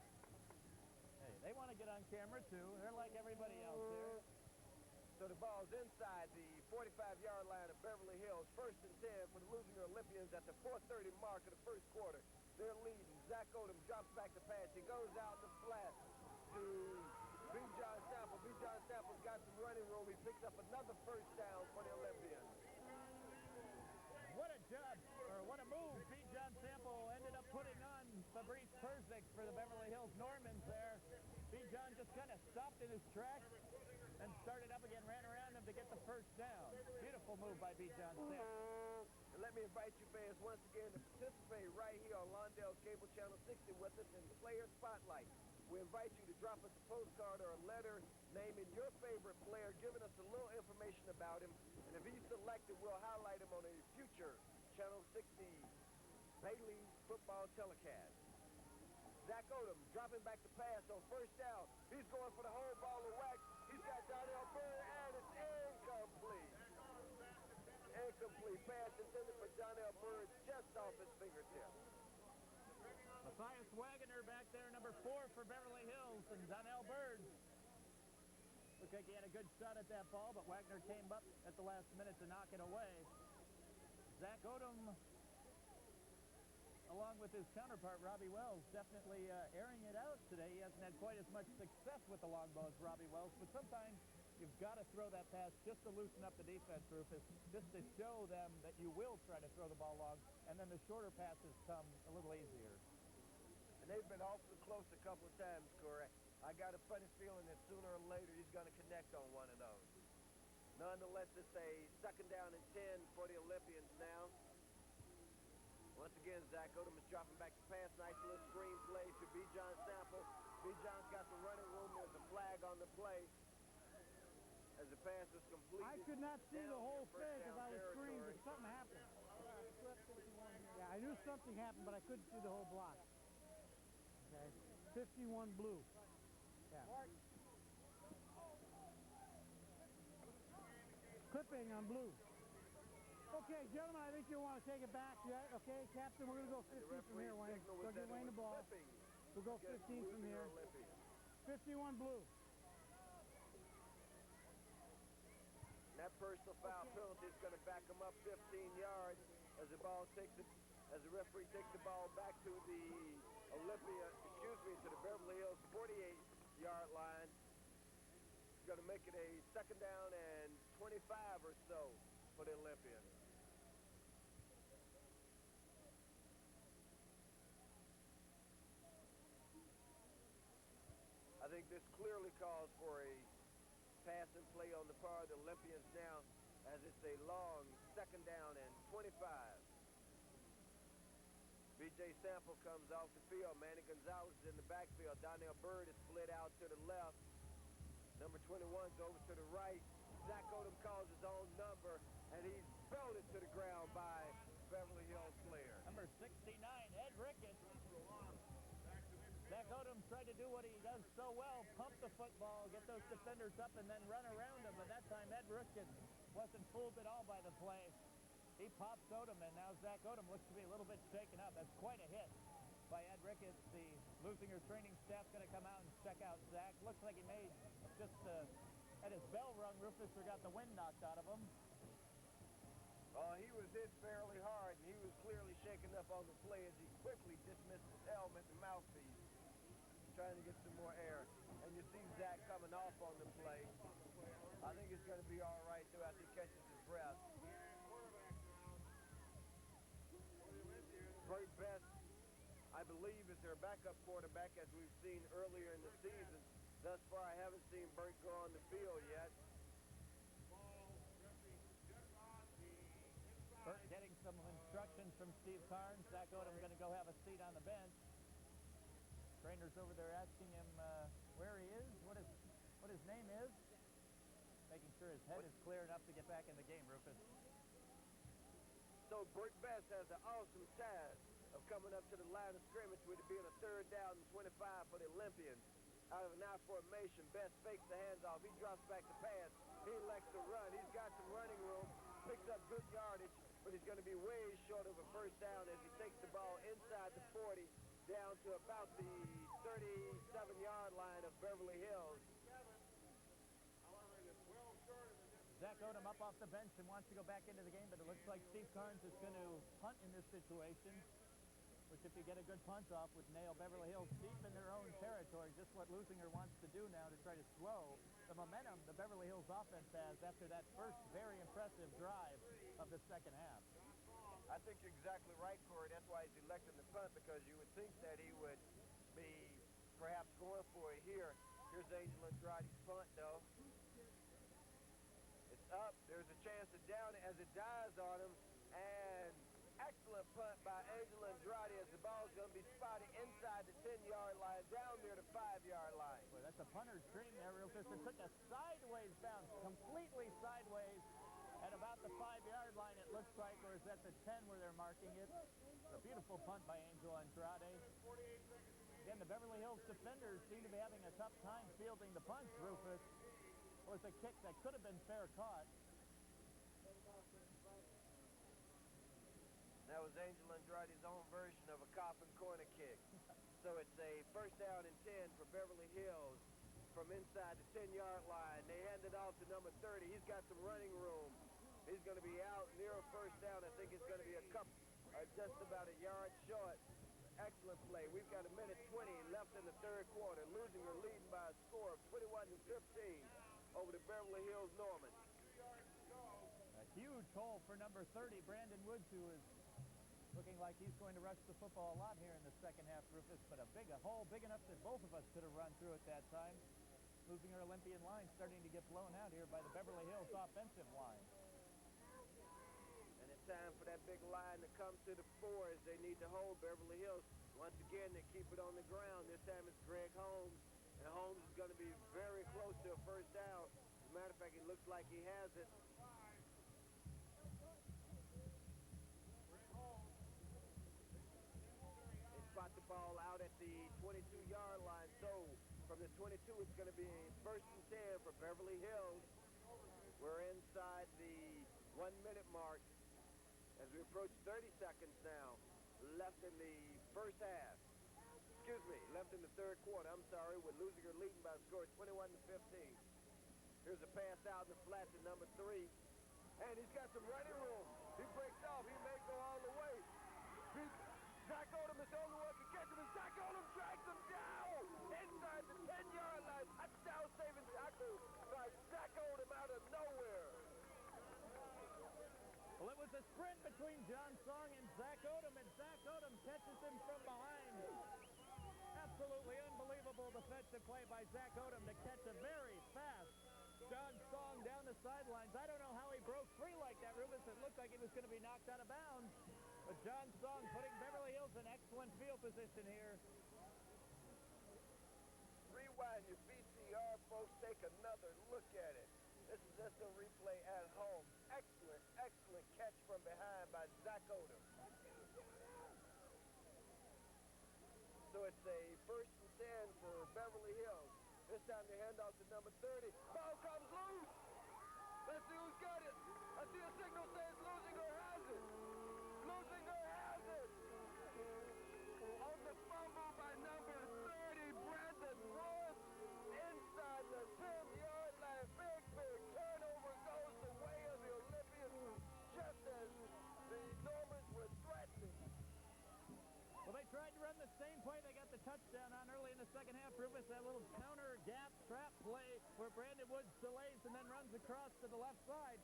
Hey, they want to get on camera too. They're like everybody else here. So the ball's inside the 45-yard line of Beverly Hills. 1st and 10 for the Lusinger Olympians at the 4:30 mark of the first quarter. They're leading. Zach Odom drops back to pass. He goes out in the flat to Bijan Sample. Bijan Sample's got some running room. He picks up another first down for the Olympians. What a job, or what a move. Bijan Sample ended up putting on Fabrice Perzik for the Beverly Hills Normans there. Bijan just kind of stopped in his tracks and started up again, ran around him to get the first down. Beautiful move by Bijan Sample. And let me invite you fans once again to participate right here on Lawndale's Cable Channel 60 with us in Player Spotlight. We invite you to drop us a postcard or a letter naming your favorite player, giving us a little information about him. And if he's selected, we'll highlight him on a future Channel 60 Bailey football telecast. Zach Odom dropping back to pass on first down. He's going for the whole ball of wax. He's got Donnell Bird, and it's incomplete. Incomplete pass intended for Donnell Bird just off his fingertips. Matthias Wagoner back there, number 4 for Beverly Hills, and Donnell Bird. Looked like he had a good shot at that ball, but Wagner came up at the last minute to knock it away. Zach Odom, along with his counterpart, Robbie Wells, definitely airing it out today. He hasn't had quite as much success with the long ball as Robbie Wells, but sometimes you've got to throw that pass just to loosen up the defense, Rufus, just to show them that you will try to throw the ball long, and then the shorter passes come a little easier. And they've been awfully close a couple of times, Corey. I got a funny feeling that sooner or later he's going to connect on one of those. Nonetheless, it's a 2nd down and 10 for the Olympians now. Once again, Zach Odom is dropping back to pass. Nice little screen play to Bijan Sample. Bijan's got the running room. There's a flag on the play as the pass was completed. I could not see the whole First thing down because I was screaming, territory. but something happened. Yeah, I knew something happened, but I couldn't see the whole block. Okay. 51 blue. Yeah. Clipping on blue. Okay, gentlemen, I think you want to take it back. Yeah, okay, Captain, we're going to go 15 from here, Wayne. Go get Wayne the ball. We'll go 15 from here. 51 blue. That personal foul penalty is going to back them up 15 yards as the ball takes it, as the referee takes the ball back to the to the Beverly Hills 48-yard line. It's going to make it a second down and 25 or so for the Olympians. I think this clearly calls for a pass and play on the part of the Olympians now, as it's a long second down and 25. B.J. Sample comes off the field. Manny Gonzalez is in the backfield. Donnell Byrd is split out to the left. Number 21's over to the right. Zach Odom calls his own number, and he's belted to the ground by Beverly Hills player. Number 69, Ed Ricketts. Zach Odom tried to do what he does so well, pump the football, get those defenders up, and then run around them. But that time, Ed Ricketts wasn't fooled at all by the play. He pops Odom, and now Zach Odom looks to be a little bit shaken up. That's quite a hit by Ed Ricketts. The Lusinger training staff's going to come out and check out Zach. Looks like he made just had his bell rung, Rufus, or got the wind knocked out of him. He was hit fairly hard, and he was clearly shaken up on the play as he quickly dismissed his helmet and mouthpiece, trying to get some more air. And you see Zach coming off on the play. I think it's going to be all right, though, after he catches his breath. Burt Best, I believe, is their backup quarterback, as we've seen earlier in the season. Thus far, I haven't seen Burt go on the field yet. Burt getting some instructions from Steve Carnes. Zach Odom going to go have a seat on the bench. Trainer's over there asking him where he is, what his name is, making sure his head is clear enough to get back in the game, Rufus. So Burt Best has the awesome task of coming up to the line of scrimmage with it being a third down and 25 for the Olympians. Out of an I formation, Best fakes the handoff. He drops back the pass. He elects to run. He's got some running room, picks up good yardage, but he's going to be way short of a first down as he takes the ball inside the 40 down to about the 37-yard line of Beverly Hills. Zach Odom up off the bench and wants to go back into the game, but it looks like Steve Carnes is going to punt in this situation, which if you get a good punt off would nail Beverly Hills deep in their own territory, just what Lusinger wants to do now to try to slow the momentum the Beverly Hills offense has after that first very impressive drive of the second half. I think you're exactly right, Corey. That's why he's electing the punt, because you would think that he would be perhaps going for it here. Here's Angel Andrade's punt, though. It's up. There's a chance to down it as it dies on him. And excellent punt by Angel Andrade as the ball's going to be spotted inside the 10-yard line, down near the 5-yard line. Boy, that's a punter's dream there, Rufus. It took a sideways bounce, completely sideways, at about the 5-yard line, it looks like, or is that the 10 where they're marking it? A beautiful punt by Angel Andrade. Again, the Beverly Hills defenders seem to be having a tough time fielding the punts, Rufus. It was a kick that could have been fair caught. That was Angel Andrade's own version of a coffin corner kick. So it's a first down and 10 for Beverly Hills from inside the 10-yard line. They hand it off to number 30. He's got some running room. He's going to be out near a first down. I think it's going to be a couple, just about a yard short. Excellent play. We've got a minute 20 left in the third quarter. Lusinger leading by a score of 21-15 over the Beverly Hills Norman. A huge hole for number 30, Brandon Woods, who is looking like he's going to rush the football a lot here in the second half, Rufus, but a hole big enough that both of us could have run through at that time. Losing our Olympian line starting to get blown out here by the Beverly Hills offensive line. And it's time for that big line to come to the fore as they need to hold Beverly Hills. Once again, they keep it on the ground. This time it's Greg Holmes, and Holmes is going to be very close to a first down. As a matter of fact, it looks like he has it. 22. It's going to be first and 10 for Beverly Hills. We're inside the 1 minute mark as we approach 30 seconds now left in the first half. Excuse me, left in the third quarter. I'm sorry, with Lusinger leading by a score of 21-15. Here's a pass out in the flat to number 3. And he's got some running room. He breaks off. He may go all the way. Zach Odom is the only one who can catch him. And Zach Odom drags him down inside the 10-yard line. Touchdown saving tackle by Zach Odom out of nowhere. Well, it was a sprint between John Song and Zach Odom catches him from behind. Absolutely unbelievable defensive play by Zach Odom to catch a very fast John Song down the sidelines. I don't know how he broke free like that, Rufus. It looked like he was going to be knocked out of bounds. But John Song putting Beverly Hills in excellent field position here. Rewind your VCR, folks. Take another look at it. This is just a replay at home. Excellent, excellent catch from behind by Zach Odom. So it's a first and 10 for Beverly Hills. This time they hand off to number 30. Ball comes loose. Let's see who's got it. I see a signal says Lusinger has it. Lusinger has it. On the fumble by number 30, Brandon Ross. Inside the 10-yard line. Big turnover goes the way of the Olympians. Just as the Normans were threatening. Well, they tried to run the same play they got the touchdown on early in the second half. Rufus, that little counter gap trap play where Brandon Woods delays and then runs across to the left side.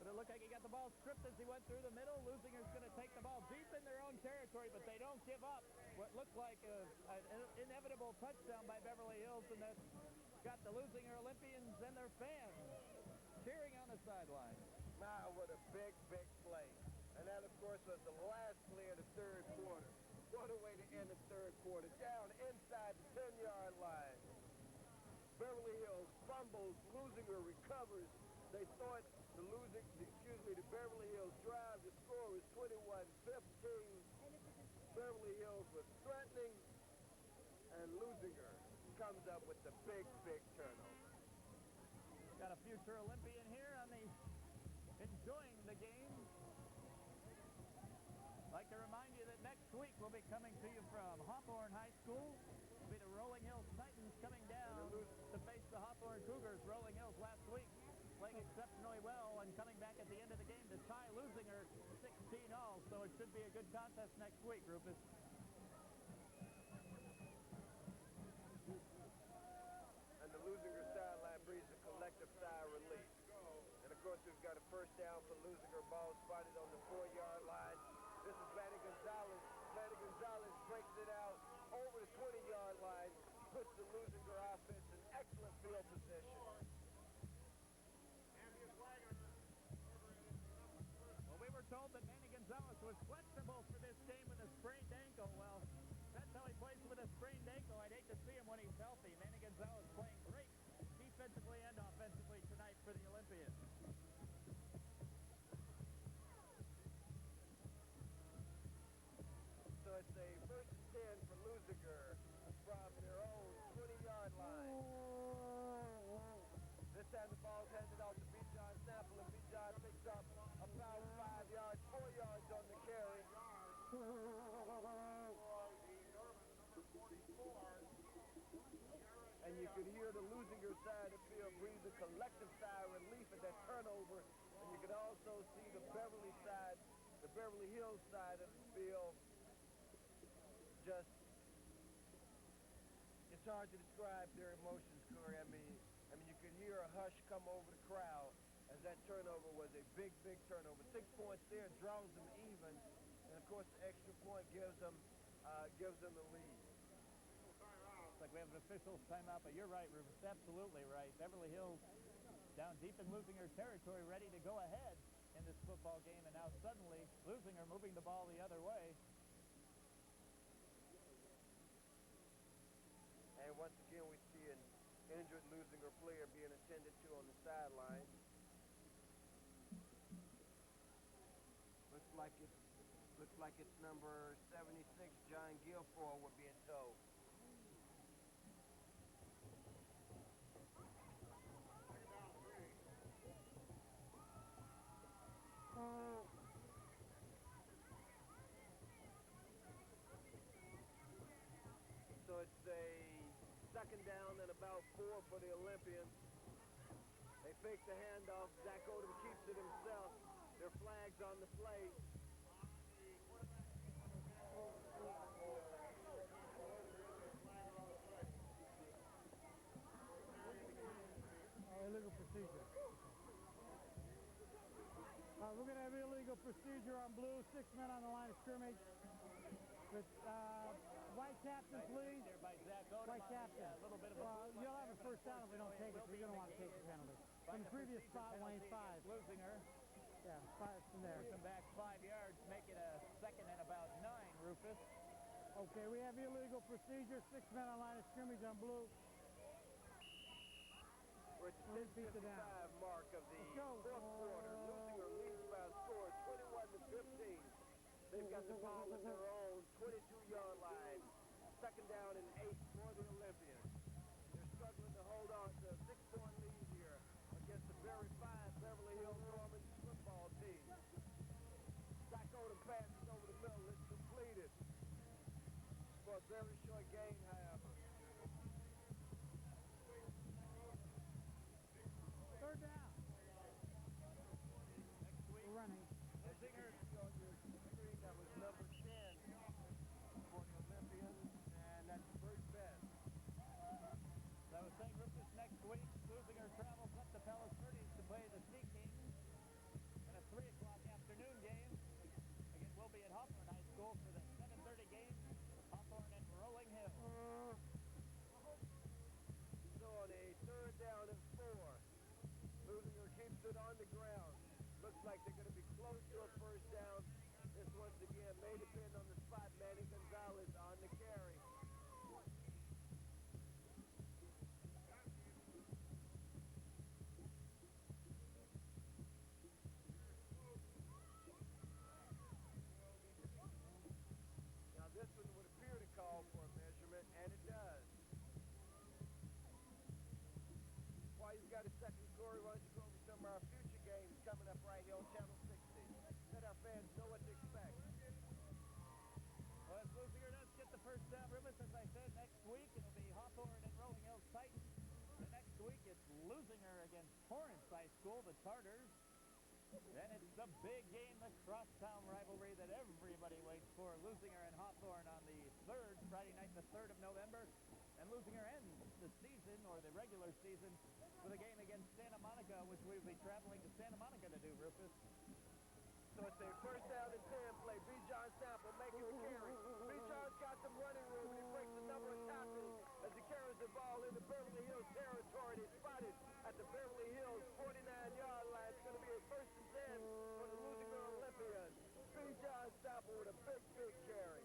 But it looked like he got the ball stripped as he went through the middle. Lusinger's going to take the ball deep in their own territory, but they don't give up what looked like an inevitable touchdown by Beverly Hills, and that's got the Lusinger Olympians and their fans cheering on the sideline. My, what a big play. And that, of course, was the last play of the third quarter. What a way to end the third quarter. Down inside the 10-yard line. Beverly Hills fumbles. Lusinger recovers. They thought the Beverly Hills drive to score was 21-15. Beverly Hills was threatening, and Lusinger comes up with the big turnover. Got a future Olympian here on the enjoying the game. I'd like to remind you that next week we'll be coming to you from Hawthorne High School. It'll be the Rolling Hills Titans coming down to face the Hawthorne Cougars. Rolling Hills last week playing exceptionally well and coming back at the end of the game to tie Lusinger 16-all. So it should be a good contest next week, Rufus. And the Lusinger sideline breathes a collective sigh of relief. And of course we've got a first down for Lusinger. Ball spotted on the 4-yard line. This is Manny Gonzalez. Manny Gonzalez breaks it out over the 20-yard line, puts the Lusinger offense in excellent field position. Well, we were told that Manny Gonzalez was flexible for this game with a sprained ankle. Well, that's how he plays with a sprained ankle. I'd hate to see him when he's healthy. Manny Gonzalez playing great defensively and offensively tonight for the Olympians. So it's a first and 10 for Lusinger from their own 20-yard line. This time the ball's handed off to Bijan Sample, and Bijan picks up about 5 yards, 4 yards on the carry. And you could hear the Lusinger side of the field breathe a collective sigh of relief at that turnover. And you could also see the Beverly Hills side of the field. Just, it's hard to describe their emotions, Corey. I mean, you could hear a hush come over the crowd as that turnover was a big turnover. 6 points there draws them even, and of course the extra point gives them the lead. Looks like we have an official's timeout, but you're right, Rufus, absolutely right. Beverly Hills down deep in Lusinger territory, ready to go ahead in this football game, and now suddenly Lusinger moving the ball the other way. And once again, we see an injured Lusinger player being attended to on the sideline. Looks like it's number 76, John Guilfoyle, we're being told. Second down and about 4 for the Olympians. They fake the handoff. Zach Odom keeps it himself. Their flags on the play. Illegal procedure. We're going to have illegal procedure on blue. 6 men on the line of scrimmage. With white captain, please. There by Zach Odom. White captain. A little bit of a You'll have a first down if we don't take it. You're going to want to take the penalty. From the previous spot, lane 5. Lusinger. Yeah, 5 from there. Push him back 5 yards, make it a second and about 9, Rufus. Okay, we have illegal procedure. 6 men on line of scrimmage on blue. We're at the 10:55 mark of the fourth quarter. Lusinger leads by a score of 21-15. They've got the ball at their own 22-yard line. Second down and 8 for the Olympians. They're struggling to hold on to a 6-point lead here against the very fine Beverly Hills Norman's football team. Zach Odom passes over the middle. It's completed for a very short gain, however. Third down. We're running. Lusinger on your screen, that was number 10 for the Olympians, and that's first best. So I was saying, Rufus, next week, Lusinger travels up to Palos Verdes to play the Sea Kings in a 3 o'clock afternoon game. Again, we'll be at Hawthorne High School for the 7:30 game, Hawthorne and Rolling Hill. So on a third down and 4, Lusinger keeps it on the ground. Looks like they're going to be close to a first down. This once again may depend on the spot. Manny Gonzalez on the carry. Now this one would appear to call for a measurement, and it does. While you've got a second, Corey, why don't you go over some of our future games coming up right here on Channel 60. Let our fans know what to expect. Well, as Lusinger does get the first down, Rufus, as I said, next week it'll be Hawthorne and Rolling Hills Titans. The next week it's Lusinger against Torrance High School, the Tartars. Then it's the big game, the crosstown rivalry that everybody waits for. Lusinger and Hawthorne on the 3rd, Friday night, the 3rd of November. And Lusinger ends the season, or the regular season, with a game against Santa Monica, which we'll be traveling to Santa Monica to do, Rufus. So it's a first down and 10 play. B. John Sample making the carry. B. John's got some running room, and he breaks a number of tackles as he carries the ball into Beverly Hills territory. They spotted at the Beverly Hills 49-yard line. It's going to be a first and 10 for the Lusinger Olympians. B. John Sample with a big carry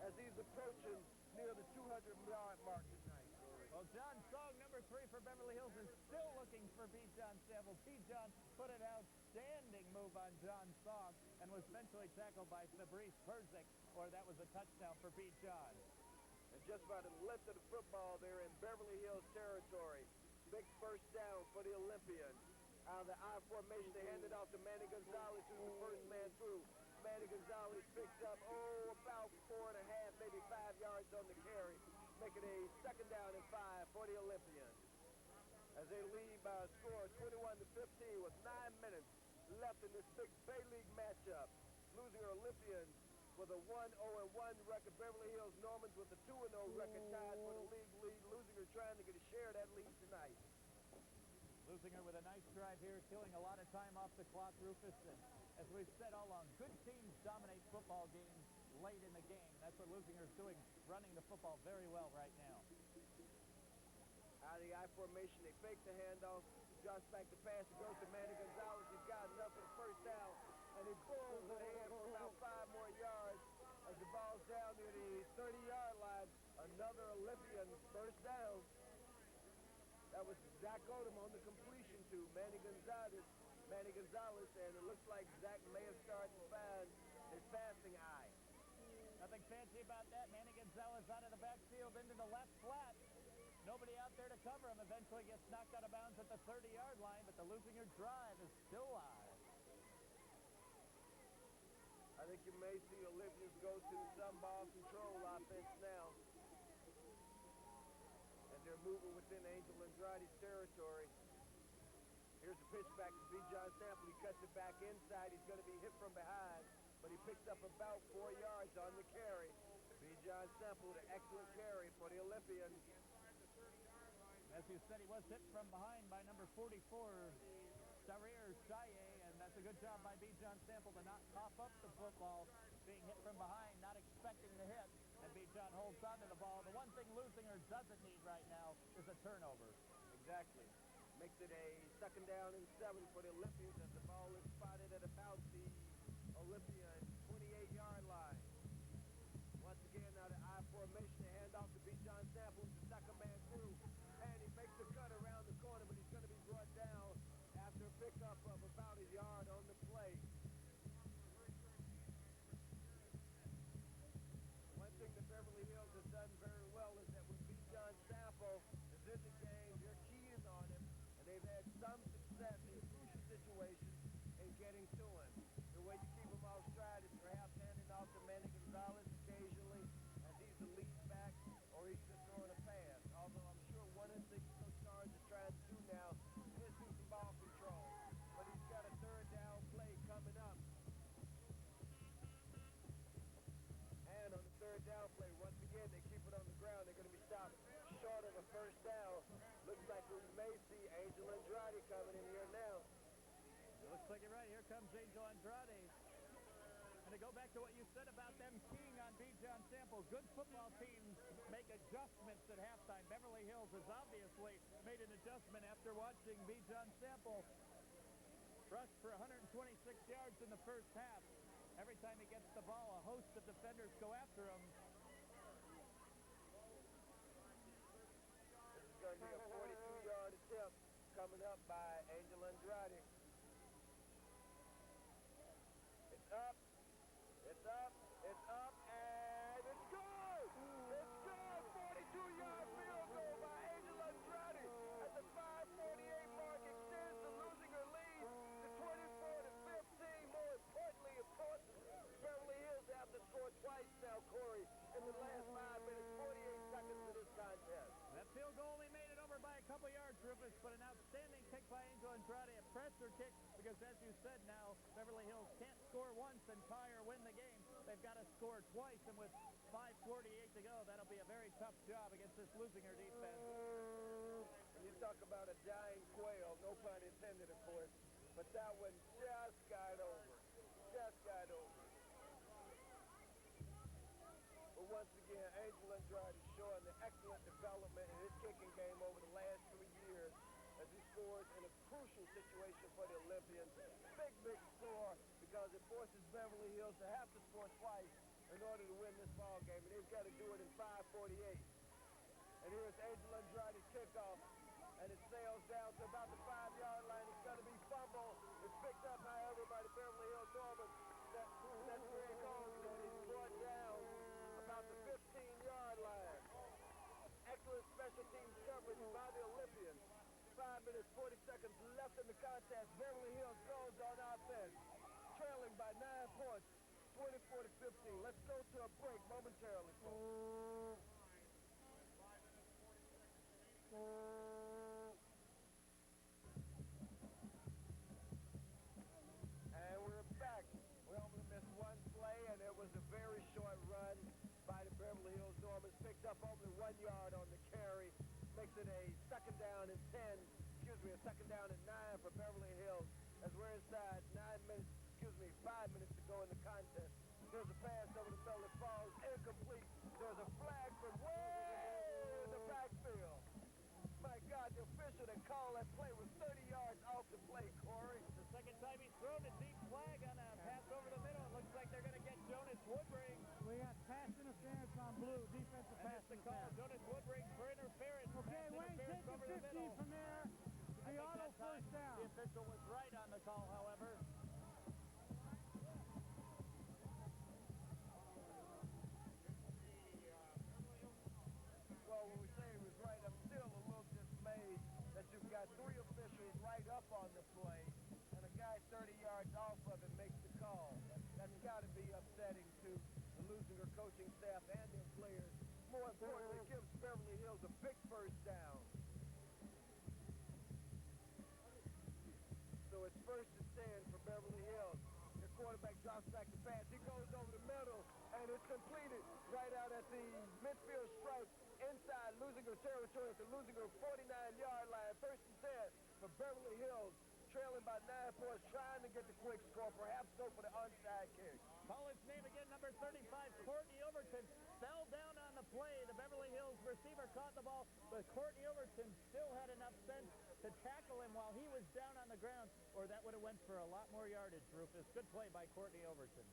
as he's approaching near the 200-yard mark tonight. Well, John Song, number 3 for Beverly Hills, is still looking for B. John Sample. B. John put an outstanding move on John Song and was eventually tackled by Fabrice Perzik, or that was a touchdown for B. John. And just by the length of the football, they're in Beverly Hills territory. Big first down for the Olympians. Out of the I formation, they hand it off to Manny Gonzalez, who's the first man through. Manny Gonzalez picks up, about 4.5, maybe 5 yards on the carry, making a second down and 5 for the Olympians. As they lead by a score of 21-15 with 9 minutes left in this big Bay League matchup. Losing Olympians with a 1-0-1 record. Beverly Hills Normans with a 2-0 record tied for the league lead. Lusinger trying to get a share of that lead tonight. Lusinger with a nice drive here, killing a lot of time off the clock, Rufus. And as we've said all along, good teams dominate football games late in the game. That's what Lusinger's doing, running the football very well right now. Out of the I formation, they fake the handoff. Drops back the pass. It goes to Manny Gonzalez. He's got enough for the first down. And he pulls it ahead for about 5 more yards as the ball's down near the 30-yard line. Another Olympian first down. That was Zach Odom on the completion to Manny Gonzalez. And it looks like Zach may have started to find his passing eye. Nothing fancy about that. Manny Gonzalez out of the backfield into the left flat. Nobody out there to cover him. Eventually gets knocked out of bounds at the 30-yard line, but the Lusinger drive is still live. I think you may see Olympians go to some ball control offense now. And they're moving within Angel Andrade's territory. Here's the pitch back to B. John Sample. He cuts it back inside. He's going to be hit from behind, but he picks up about 4 yards on the carry. B. John Sample, the excellent carry for the Olympian. As you said, he was hit from behind by number 44, Sarir Saye, and that's a good job by B. John Sample to not cough up the football, being hit from behind, not expecting the hit, and B. John holds on to the ball. The one thing Lusinger doesn't need right now is a turnover. Exactly. Makes it a 2nd down and 7 for the Olympians as the ball is spotted at about the Olympian 28-yard line. Once again, now the I formation, the handoff to B. John Sample, the second man through, and he makes the cut around the corner, but he's going to be brought down after a pickup of about a yard on the play. One thing that Beverly Hills has done very well is that when B. John Sample is in the game, they're keying on him, and they've had some success in crucial situations in getting to him. The way you keep him off stride is perhaps handing off to Manny Gonzalez occasionally, as he's the lead back, or he's just throwing a pass. Although I'm sure one of the things Coach Starnes is trying to do now is do some ball control. But he's got a 3rd down play coming up. And on the 3rd down play, once again, they keep it on the ground. They're going to be stopped short of a 1st down. Looks like we may see Angel Andrade coming in here now. It looks like you're right. Here comes Angel Andrade. And to go back to what you said about them keying on B. John Sample, good football teams make adjustments at halftime. Beverly Hills has obviously made an adjustment after watching B. John Sample rush for 126 yards in the first half. Every time he gets the ball, a host of defenders go after him. This is going to be a 42-yard attempt coming up by Angel Andrade. It's up, it's up, it's up, and it's good! It's good! 42-yard field goal by Angel Andrade at the 5:48 mark extends the Lusinger lead to 24-15. More importantly, of course, Beverly Hills have to score twice now, Corey, in the last 5 minutes, 48 seconds of this contest. That field goal only made it over by a couple yards, Rufus, but an outstanding kick by Angel Andrade, a pressure kick, because as you said now, Beverly Hills can't score once and tie or win the game. They've got to score twice, and with 5:48 to go, that'll be a very tough job against this Lusinger defense. When you talk about a dying quail, no pun intended, of course, but that one just got over. Just got over. But once again, Angel Andrade is showing the excellent development in his kicking game over the last 3 years as he scores in a crucial situation for the Olympians. Big score because it forces Beverly Hills to have to score twice in order to win this ball game, and they've got to do it in 5:48. And here's Angel Andrade's kickoff, and it sails down to about the 5-yard line. It's going to be fumbled. It's picked up, however, by the Beverly Hills Norman. That's where it goes, and he's brought down about the 15-yard line. Excellent special teams coverage by the Olympians. 5 minutes, 40 seconds left in the contest. Beverly Hills goes on offense, trailing by 9 points, 24-15. Let's go to a break momentarily, folks. And we're back. We only missed one play, and it was a very short run by the Beverly Hills Normans. Picked up only 1 yard on the carry. Makes it a 2nd down and 10. Excuse me, a 2nd down and 9 for Beverly Hills as we're inside 5 minutes to go in the contest. There's a pass over the middle. It falls incomplete. There's a flag from way in the backfield. My God, the official that called that play was 30 yards off the play, Corey. The second time he's thrown a deep flag on a pass over the middle. It looks like they're going to get Jonas Woodring. We got pass interference on blue, defensive And pass it's the call. interference. Jonas Woodring for interference. Okay, Pass Wayne, interference take the over the 50 middle. from there. I The think auto that time first down. the official was right on the call, however. Well, when we say he was right, I'm still a little dismayed that you've got 3 officials right up on the play, and a guy 30 yards off of it makes the call. That's got to be upsetting to the Lusinger coaching staff and their players. More importantly, it gives Beverly Hills a big first down. Beverly Hills. The quarterback drops back to pass. He goes over the middle, and it's completed right out at the midfield stripe inside Lusinger territory at the Lusinger 49-yard line. First and 10 for Beverly Hills, trailing by 9 points, trying to get the quick score, perhaps go for the onside kick. Call his name again, number 35, Courtney Overton. Fell down on the play. The Beverly Hills receiver caught the ball, but Courtney Overton still had enough sense to tackle him while he was down on the ground, or that would have went for a lot more yardage, Rufus. Good play by Courtney Overton.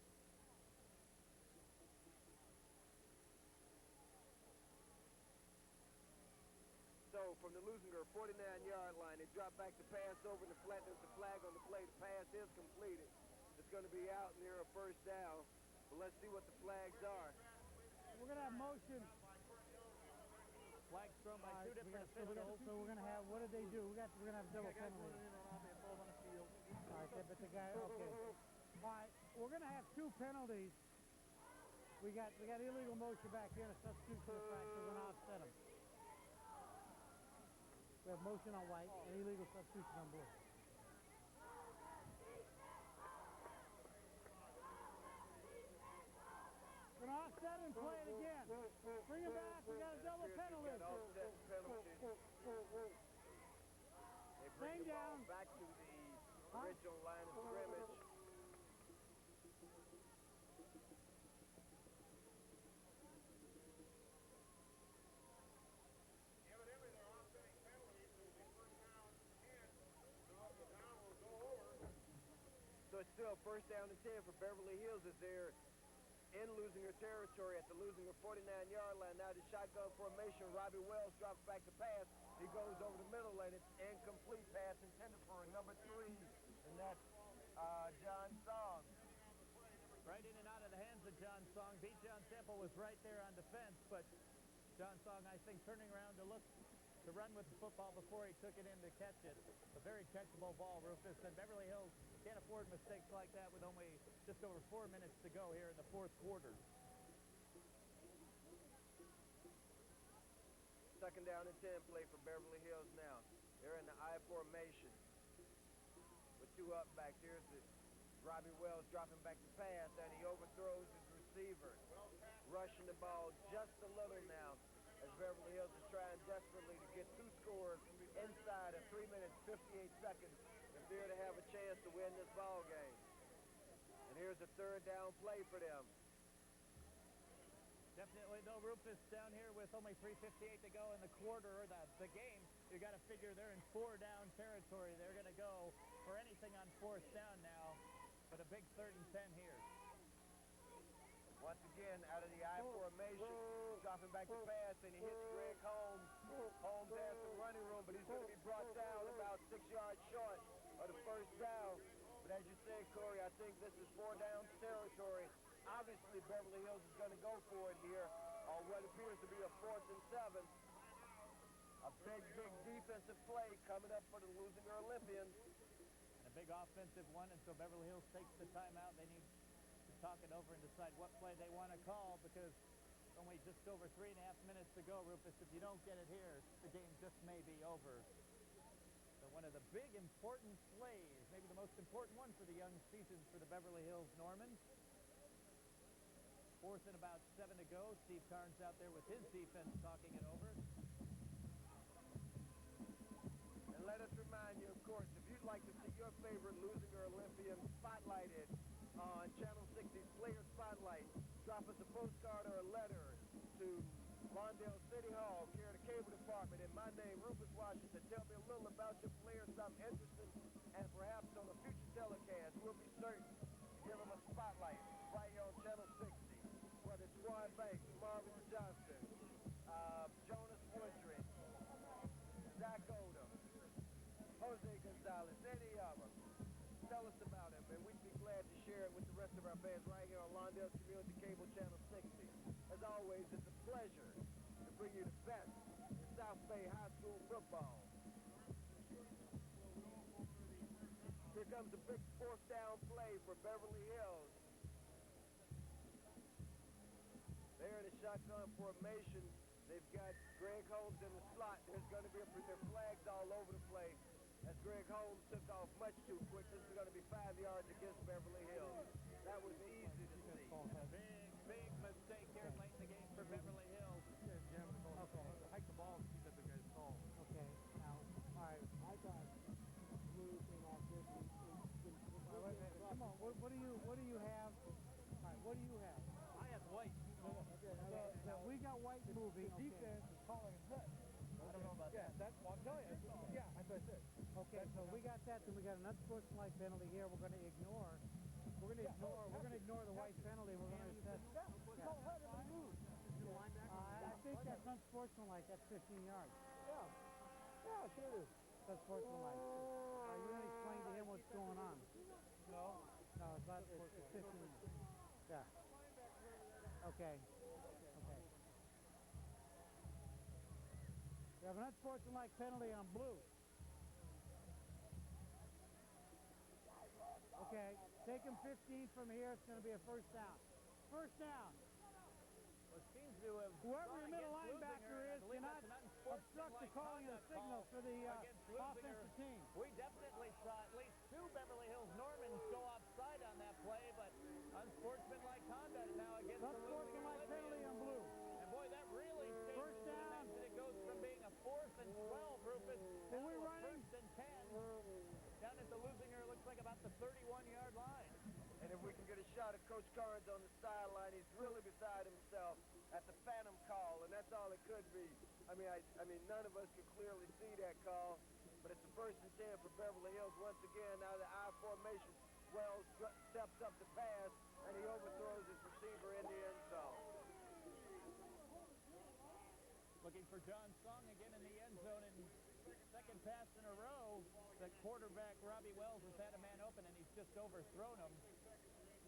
So from the Lusinger 49-yard line, they drop back the pass over the flat. There's a flag on the play. The pass is completed. It's going to be out near a first down. But let's see what the flags are. We're going to have motion. Flags thrown by two different officials. So we're going to have, what did they do? We're going to have double penalty. All right, but the guy, okay. All right, we're going to have two penalties. We got illegal motion back here and a substitution of fact. We're going to offset them. We have motion on white and illegal substitution on blue. We're going to offset and play it again. Bring it back. We got a double penalty. Got offset penalty. They bring the ball back to the original line of scrimmage. Evidently, they're offsetting penalties. It will be first down 10. The down will go over. So it's still first down and 10 for Beverly Hills as they're in Lusinger territory at the Lusinger 49-yard line. Now the shotgun formation. Robbie Wells drops back to pass. He goes over the middle lane. It's incomplete pass intended for number 3, and that's John Song. Right in and out of the hands of John Song. B. John Temple was right there on defense, but John Song, I think, turning around to look to run with the football before he took it in to catch it. A very catchable ball, Rufus, and Beverly Hills can't afford mistakes like that with only just over 4 minutes to go here in the fourth quarter. Second down and 10 play for Beverly Hills now. They're in the I formation with two up backs. Here's the Robbie Wells dropping back to pass, and he overthrows his receiver. Rushing the ball just a little now as Beverly Hills is trying desperately to get 2 scores inside of 3 minutes, 58 seconds if they're to have a chance to win this ball game. And here's a third down play for them. Definitely, though, Rufus down here with only 3:58 to go in the quarter or the game, you got to figure they're in 4-down territory. They're going to go for anything on 4th down now, but a big 3rd and 10 here. Once again, out of the I formation, dropping back to pass, and he hits Greg Holmes. Holmes has some running room, but he's going to be brought down about 6 yards short of the first down. But as you said, Corey, I think this is 4-down territory. Obviously, Beverly Hills is going to go for it here on what appears to be a 4th and 7. A big defensive play coming up for the Lusinger Olympians. And a big offensive one, and so Beverly Hills takes the timeout. They need to talk it over and decide what play they want to call because only just over 3.5 minutes to go, Rufus. If you don't get it here, the game just may be over. So one of the big important plays, maybe the most important one for the young season for the Beverly Hills Normans. 4th and about 7 to go. Steve Carnes out there with his defense talking it over. And let us remind you, of course, if you'd like to see your favorite Lusinger Olympian spotlighted on Channel 60's Player Spotlight, drop us a postcard or a letter to Lawndale City Hall, care of the Cable Department, in my name, Rufus Washington. Tell me a little about your player, something interesting, and perhaps on a future telecast, we'll be certain to give them a spotlight right here on Channel 60. Whether it's Swan Banks, Marvin Johnson, Jonas Woodring, Zach Odom, Jose Gonzalez, any of them. Tell us about him, and we'd be glad to share it with the rest of our fans right here on Lawndale Community Cable Channel 60. As always, it's a pleasure to bring you the best in South Bay High School football. Here comes a big 4th down play for Beverly Hills. They're in a shotgun formation. They've got Greg Holmes in the slot. There's going to be their flags all over the place. as Greg Holmes took off much too quick. This is going to be 5 yards against Beverly Hills. That was easy to see. Big mistake here late in the game for Beverly Hills. Okay. Hike the ball and keep that the guy's call. Okay. Now, all right. I thought Blue came off this and All right, wait a minute. Come on. What do you have? All right. What do you have? I have White. Now we got White moving. The defense is calling it nuts. I don't know about that. That's what I'm telling you. Yeah, that's what I said. Okay, so we got that. Then we got an unsportsmanlike penalty here. We're going to ignore. We're going to ignore the White penalty. We're going to assess. Call it, let him move. I think that's unsportsmanlike. That's 15 yards. Yeah, sure is. That's unsportsmanlike. Are you going to explain to him what's going on? No. No, it's 15. Yeah. Okay. Okay. We have an unsportsmanlike penalty on Blue. Okay. Take him 15 from here. It's going to be a first down. First down. Well, seems to have Whoever gone your middle against linebacker Lusinger. I is believe cannot that's an obstruct the unsportsmanlike calling of the conduct signal call for the against Lusinger. offensive team. We definitely saw at least 2 Beverly Hills Normans go offside on that play, but unsportsmanlike conduct now against the Lusinger Unsportsmanlike penalty on Blue. And boy, that really changes First the down. dimension. It goes from being a 4th and 12, Rufus, Are down we to a running? 1st and 10. Down at the Lusinger, looks like about the 31-yard line. And if we can get a shot of Coach Carnes on the sideline, he's really beside himself at the phantom call, and that's all it could be. I mean, none of us could clearly see that call, but it's a 1st and 10 for Beverly Hills once again. Now the I formation, Wells steps up to pass, and he overthrows his receiver in the end zone. Looking for John Song again in the end zone, and second pass in a row. The quarterback, Robbie Wells, has had a man open, and he's just overthrown him.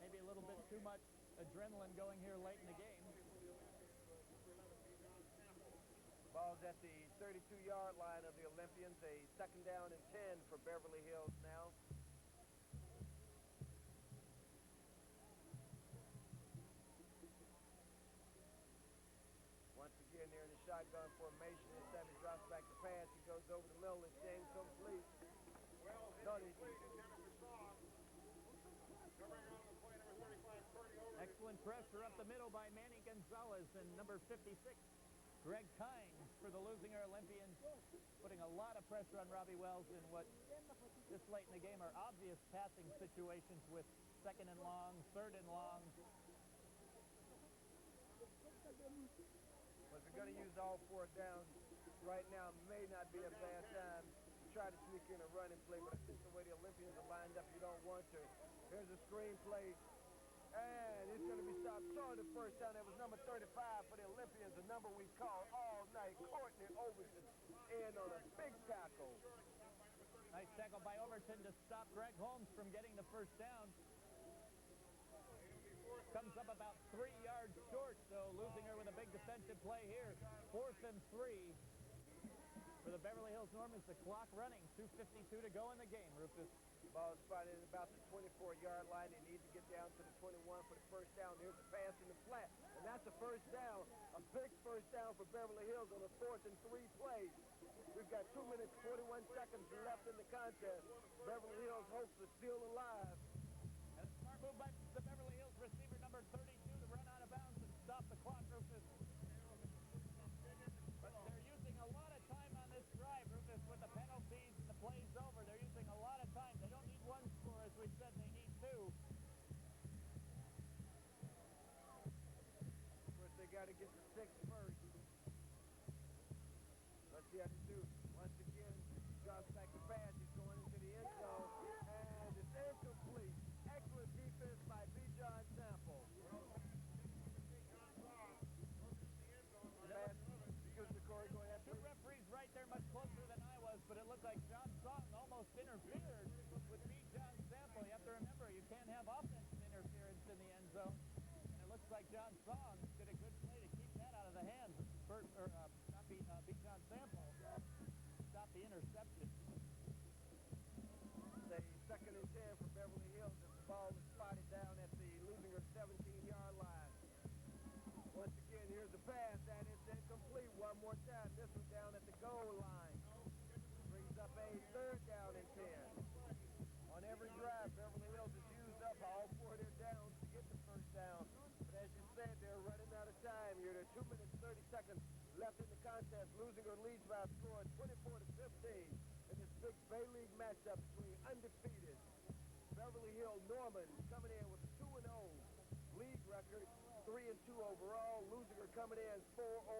Maybe a little bit too much adrenaline going here late in the game. Ball's at the 32-yard line of the Olympians. A 2nd down and 10 for Beverly Hills now. Once again, they're in the shotgun formation. This time he drops back the pass. He goes over the middle. It's incomplete. Excellent pressure up the middle by Manny Gonzalez and number 56, Greg Kynes for the Lusinger Olympians, putting a lot of pressure on Robbie Wells in what this late in the game are obvious passing situations with 2nd and long, 3rd and long. Well, if you're going to use all 4 downs right now, may not be a bad time to try to sneak in a running play, but I think the way the Olympians are lined up, you don't want to. Here's a screen play, and it's going to be stopped short of 1st down. That was number 35 for the Olympians, a number we called all night. Courtney Overton in on a big tackle. Nice tackle by Overton to stop Greg Holmes from getting the 1st down. Comes up about 3 yards short, so Lusinger with a big defensive play here. 4th and 3 for the Beverly Hills Normans. The clock running, 2:52 to go in the game, Rufus. Ball spotted at about the 24-yard line. They need to get down to the 21 for the 1st down. Here's the pass in the flat, and that's a 1st down. A big 1st down for Beverly Hills on a 4th and 3 play. We've got 2 minutes, 41 seconds left in the contest. Beverly Hills hopes are still alive. And a smart move by the Beverly Hills receiver, number 32, to run out of bounds and stop the clock, Rufus. But they're using a lot of time on this drive, Rufus, with the penalties and the plays over. They're using a lot of time. They don't need 1 score, as we said. They need 2. Of course, they got to get to 6 first. Let's see how they do. Once again, drops back the pass. He's going into the end zone, and it's incomplete. Excellent defense by B. John Sample. Excuse me, Corey, go ahead. 2 referees right there, much closer than I was, but it looked like John Song almost interfered with B. John Sample. You have to remember, you can't have offensive interference in the end zone. And it looks like John Song did a good play to keep that out of the hands of B. John Sample. Stop the interception. It's a 2nd and 10 for Beverly Hills as the ball is spotted down at the Lusinger 17-yard line. Once again, here's the pass, and it's incomplete one more time. This one down at the goal line. Brings up a 3rd down 2 minutes, 30 seconds left in the contest. Lusinger leads by a score of 24-15 in this big Bay League matchup between undefeated Beverly Hill Norman coming in with a 2-0 league record, 3-2 overall. Lusinger coming in 4-0-1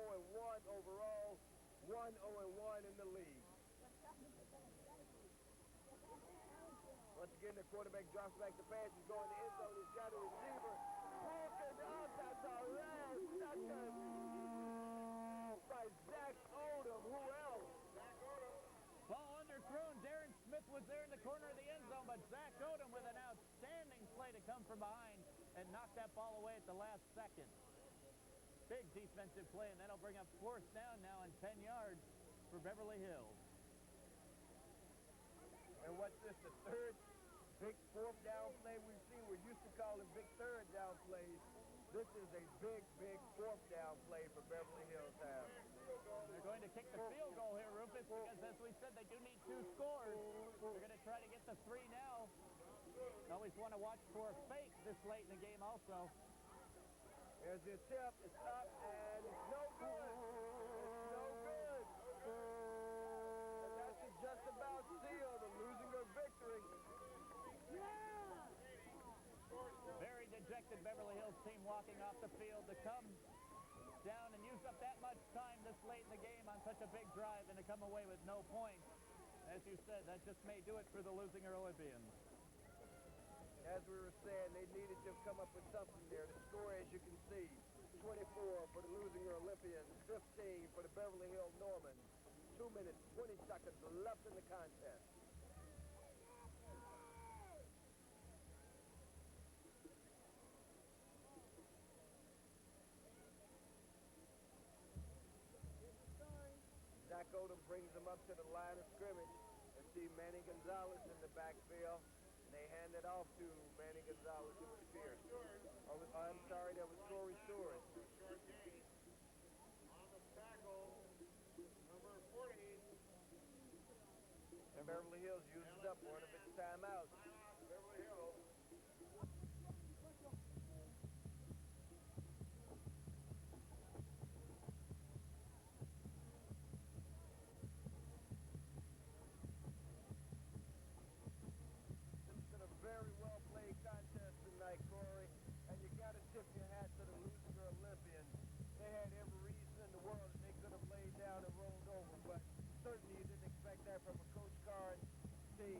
overall, 1-0-1 in the league. Once again, the quarterback drops back the pass. He's going to end zone. He's got a receiver. Broken up. That's a last second by Zach Odom. Who else? Ball underthrown. Darren Smith was there in the corner of the end zone, but Zach Odom with an outstanding play to come from behind and knock that ball away at the last second. Big defensive play, and that'll bring up fourth down now and 10 yards for Beverly Hills. And what's this, the third big fourth down play we've seen? We're used to calling big third down plays. This is a big, big fourth down play for Beverly Hills now. They're going to kick the field goal here, Rufus, because as we said, they do need 2 scores. They're going to try to get the 3 now. Always want to watch for a fake this late in the game also. There's the attempt. It's up, and it's no good. It's no good. And that should just about seal the Lusinger victory. Very dejected Beverly Hills team walking off the field to come down and use up that much time this late in the game on such a big drive and to come away with no points. As you said, that just may do it for the Lusinger Olympians. As we were saying, they needed to come up with something there. The score, as you can see, 24 for the Lusinger Olympians, 15 for the Beverly Hills Norman. 2 minutes, 20 seconds left in the contest. Zach Odom brings them up to the line of scrimmage and see Manny Gonzalez in the backfield. They hand it off to Manny Gonzalez. It was Pierce. Oh, I'm sorry, that was Corey Stewart. Short gain on the tackle, number 40. And Beverly Hills uses up one of its timeouts. Timeout, Beverly Hills. Very well played contest tonight, Corey, and you got to tip your hat to the Lusinger Olympians. They had every reason in the world that they could have laid down and rolled over, but certainly you didn't expect that from a Coach Carr team.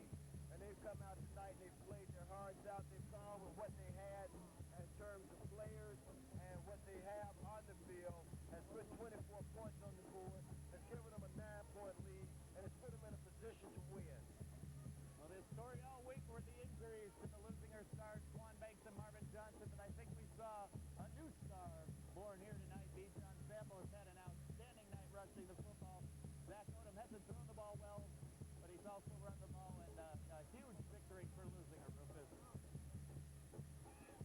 And they've come out tonight and they've played their hearts out. They've gone with what they had in terms of players and what they have on the field, has put 24 points on the board, has given them a 9-point lead, and has put them in a position to win. Well, the story all week were the injuries to the Lusinger stars, Quan Banks and Marvin Johnson, but I think we saw a new star born here tonight. B. John Sample has had an outstanding night rushing the football. Zach Odom hasn't thrown the ball well, but he's also run the ball, and a huge victory for Lusinger, Rufus.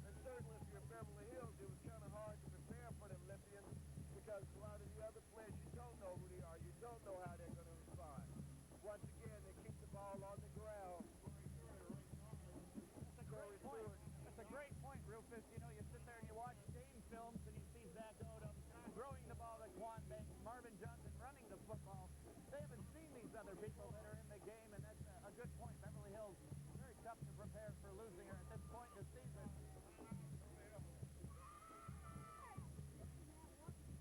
And certainly if you're Beverly Hills, it was kind of hard to prepare for the Olympians because a lot of the other players, you don't know who they are. You don't know how they're going to respond. Once again, they keep the ball on the ground. That's a great point, Rufus. You know, you sit there and you watch game films and you see Zach Odom throwing the ball to Quan Banks, Marvin Johnson running the football. They haven't seen these other people that are in the game, and that's a good point. Beverly Hills, very tough to prepare for Lusinger at this point in the season.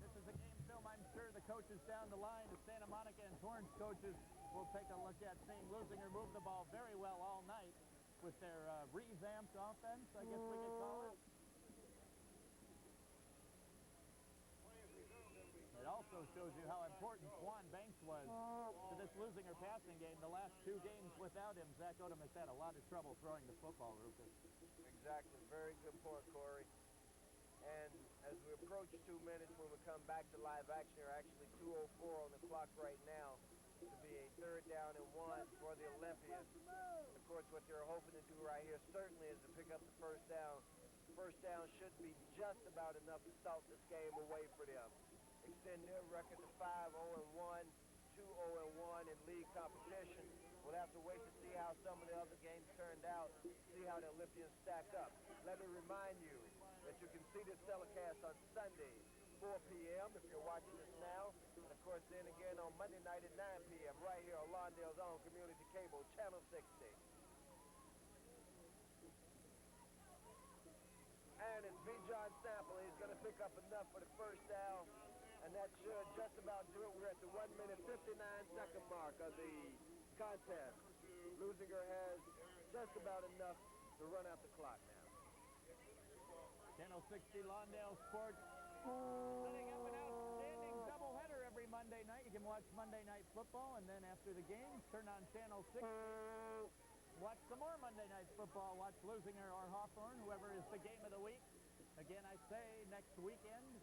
This is a game film I'm sure the coaches down the line, the Santa Monica and Torrance coaches, will take a look at, seeing Lusinger move the ball very well all night with their revamped offense, I guess we could call it. It also shows you how important Quan Banks was to this Lusinger passing game. The last 2 games without him, Zach Odom has had a lot of trouble throwing the football, Rufus. Exactly. Very good point, Corey. And as we approach 2 minutes when we come back to live action, there are actually 2:04 on the clock right now to be a 3rd down and 1 for the Olympians. And of course, what they're hoping to do right here certainly is to pick up the first down. First down should be just about enough to salt this game away for them. Extend their record to 5-0-1, 2-0-1 in league competition. We'll have to wait to see how some of the other games turned out, see how the Olympians stack up. Let me remind you that you can see this telecast on Sunday 4 p.m. if you're watching us now. And of course, then again on Monday night at 9 p.m. right here on Lawndale's own community cable, Channel 60. And it's B. John Sample. He's going to pick up enough for the first down, and that should just about do it. We're at the 1 minute 59-second mark of the contest. Lusinger has just about enough to run out the clock now. Channel 60 Lawndale Sports setting up an outstanding doubleheader every Monday night. You can watch Monday Night Football, and then after the game, turn on Channel 6. Watch some more Monday Night Football. Watch Lusinger or Hawthorne, whoever is the game of the week. Again, I say, next weekend,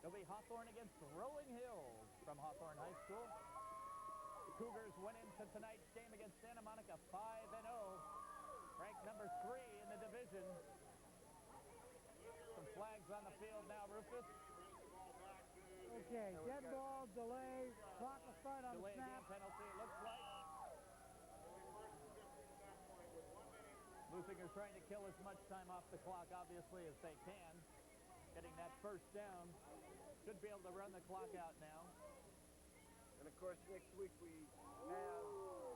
it'll be Hawthorne against Rolling Hills from Hawthorne High School. The Cougars went into tonight's game against Santa Monica 5-0, ranked number 3 in the division. Some flags on the field now, Rufus. Okay, dead ball, delay, clock will start on the Delay snap. game penalty, it looks like. Lusinger trying to kill as much time off the clock, obviously, as they can. Getting that first down. Should be able to run the clock out now. And of course, next week we have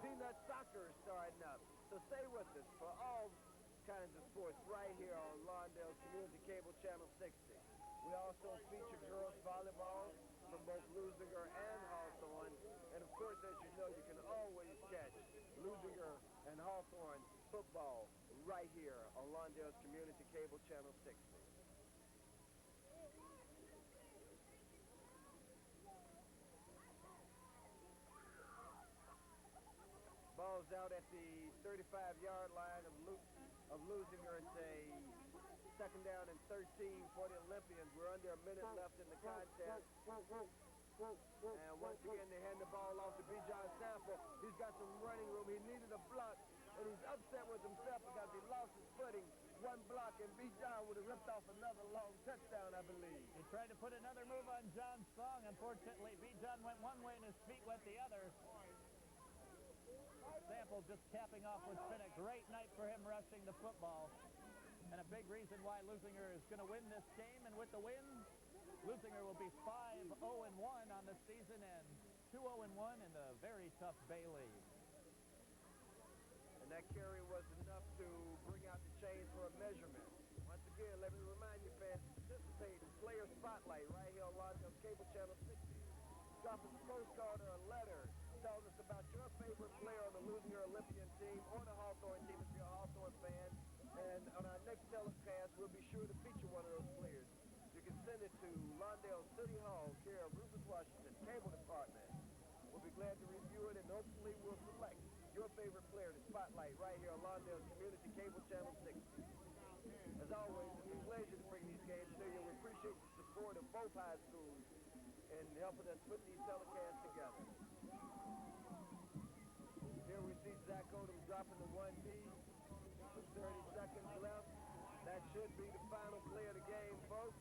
Peanut Soccer starting up. So stay with us for all kinds of sports right here on Lawndale's Community Cable Channel 60. We also feature girls volleyball from both Lusinger and Hawthorne. And of course, as you know, you can always catch Lusinger and Hawthorne football right here on Lawndale's Community Cable Channel 60. Ball's out at the 35-yard line of Lusinger. It's a second down and 13 for the Olympians. We're under a minute left in the contest. And once again, they hand the ball off to B. John Sample. He's got some running room. He needed a block, and he's upset with himself because he lost his footing. One block, and B. John would have ripped off another long touchdown, I believe. He tried to put another move on John's thong. Unfortunately, B. John went one way and his feet went the other. Sample just capping off what's been a great night for him rushing the football. And a big reason why Lusinger is going to win this game. And with the win, Lusinger will be 5-0-1 on the season and 2-0-1 in the very tough Bay League. And that carry was enough to bring out the chains for a measurement. Once again, let me remind you, fans, participate in Player Spotlight right here on Lawndale's Cable Channel 60. Drop us a postcard or a letter telling us about your favorite player on the Lusinger Olympian team or the Hawthorne team if you're a Hawthorne fan. And on our next telecast, we'll be sure to feature one of those players. You can send it to Lawndale City Hall, care of Rufus Washington, Cable Department. We'll be glad to review it, and hopefully we'll select your favorite player to spotlight right here on Lawndale's Community Cable Channel 60. As always, it's a pleasure to bring these games to you. We appreciate the support of both high schools in helping us put these telecasts together. Here we see Zach Odom dropping the 1 knee with 30 seconds left. That should be the final play of the game, folks.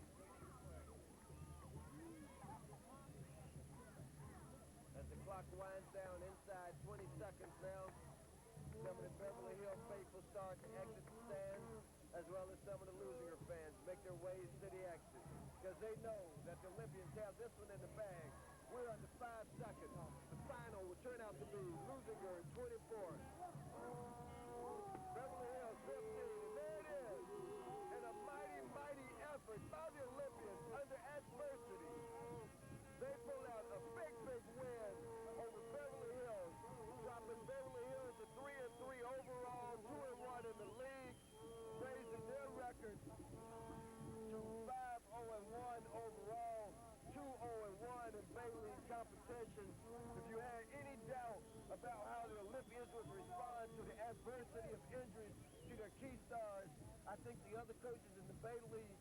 As the clock winds down inside 20 seconds now, some of the Beverly Hills faithful start to exit the stands, as well as some of the Lusinger fans make their ways to the exit, because they know that the Olympians have this one in the bag. We're under 5 seconds. The final will turn out to be Lusinger 24. Beverly Hills 15, and there it is. And a mighty, mighty effort by the Olympians under adversity. They pull out a big, big win over Beverly Hills, dropping Beverly Hills to 3-3 overall, 2-1 in the league, raising their record to 5-0-1 overall, 2-0-1 in Bay League competition. If you had any doubt about how the Olympians would respond to the adversity of injuries to their key stars, I think the other coaches in the Bay League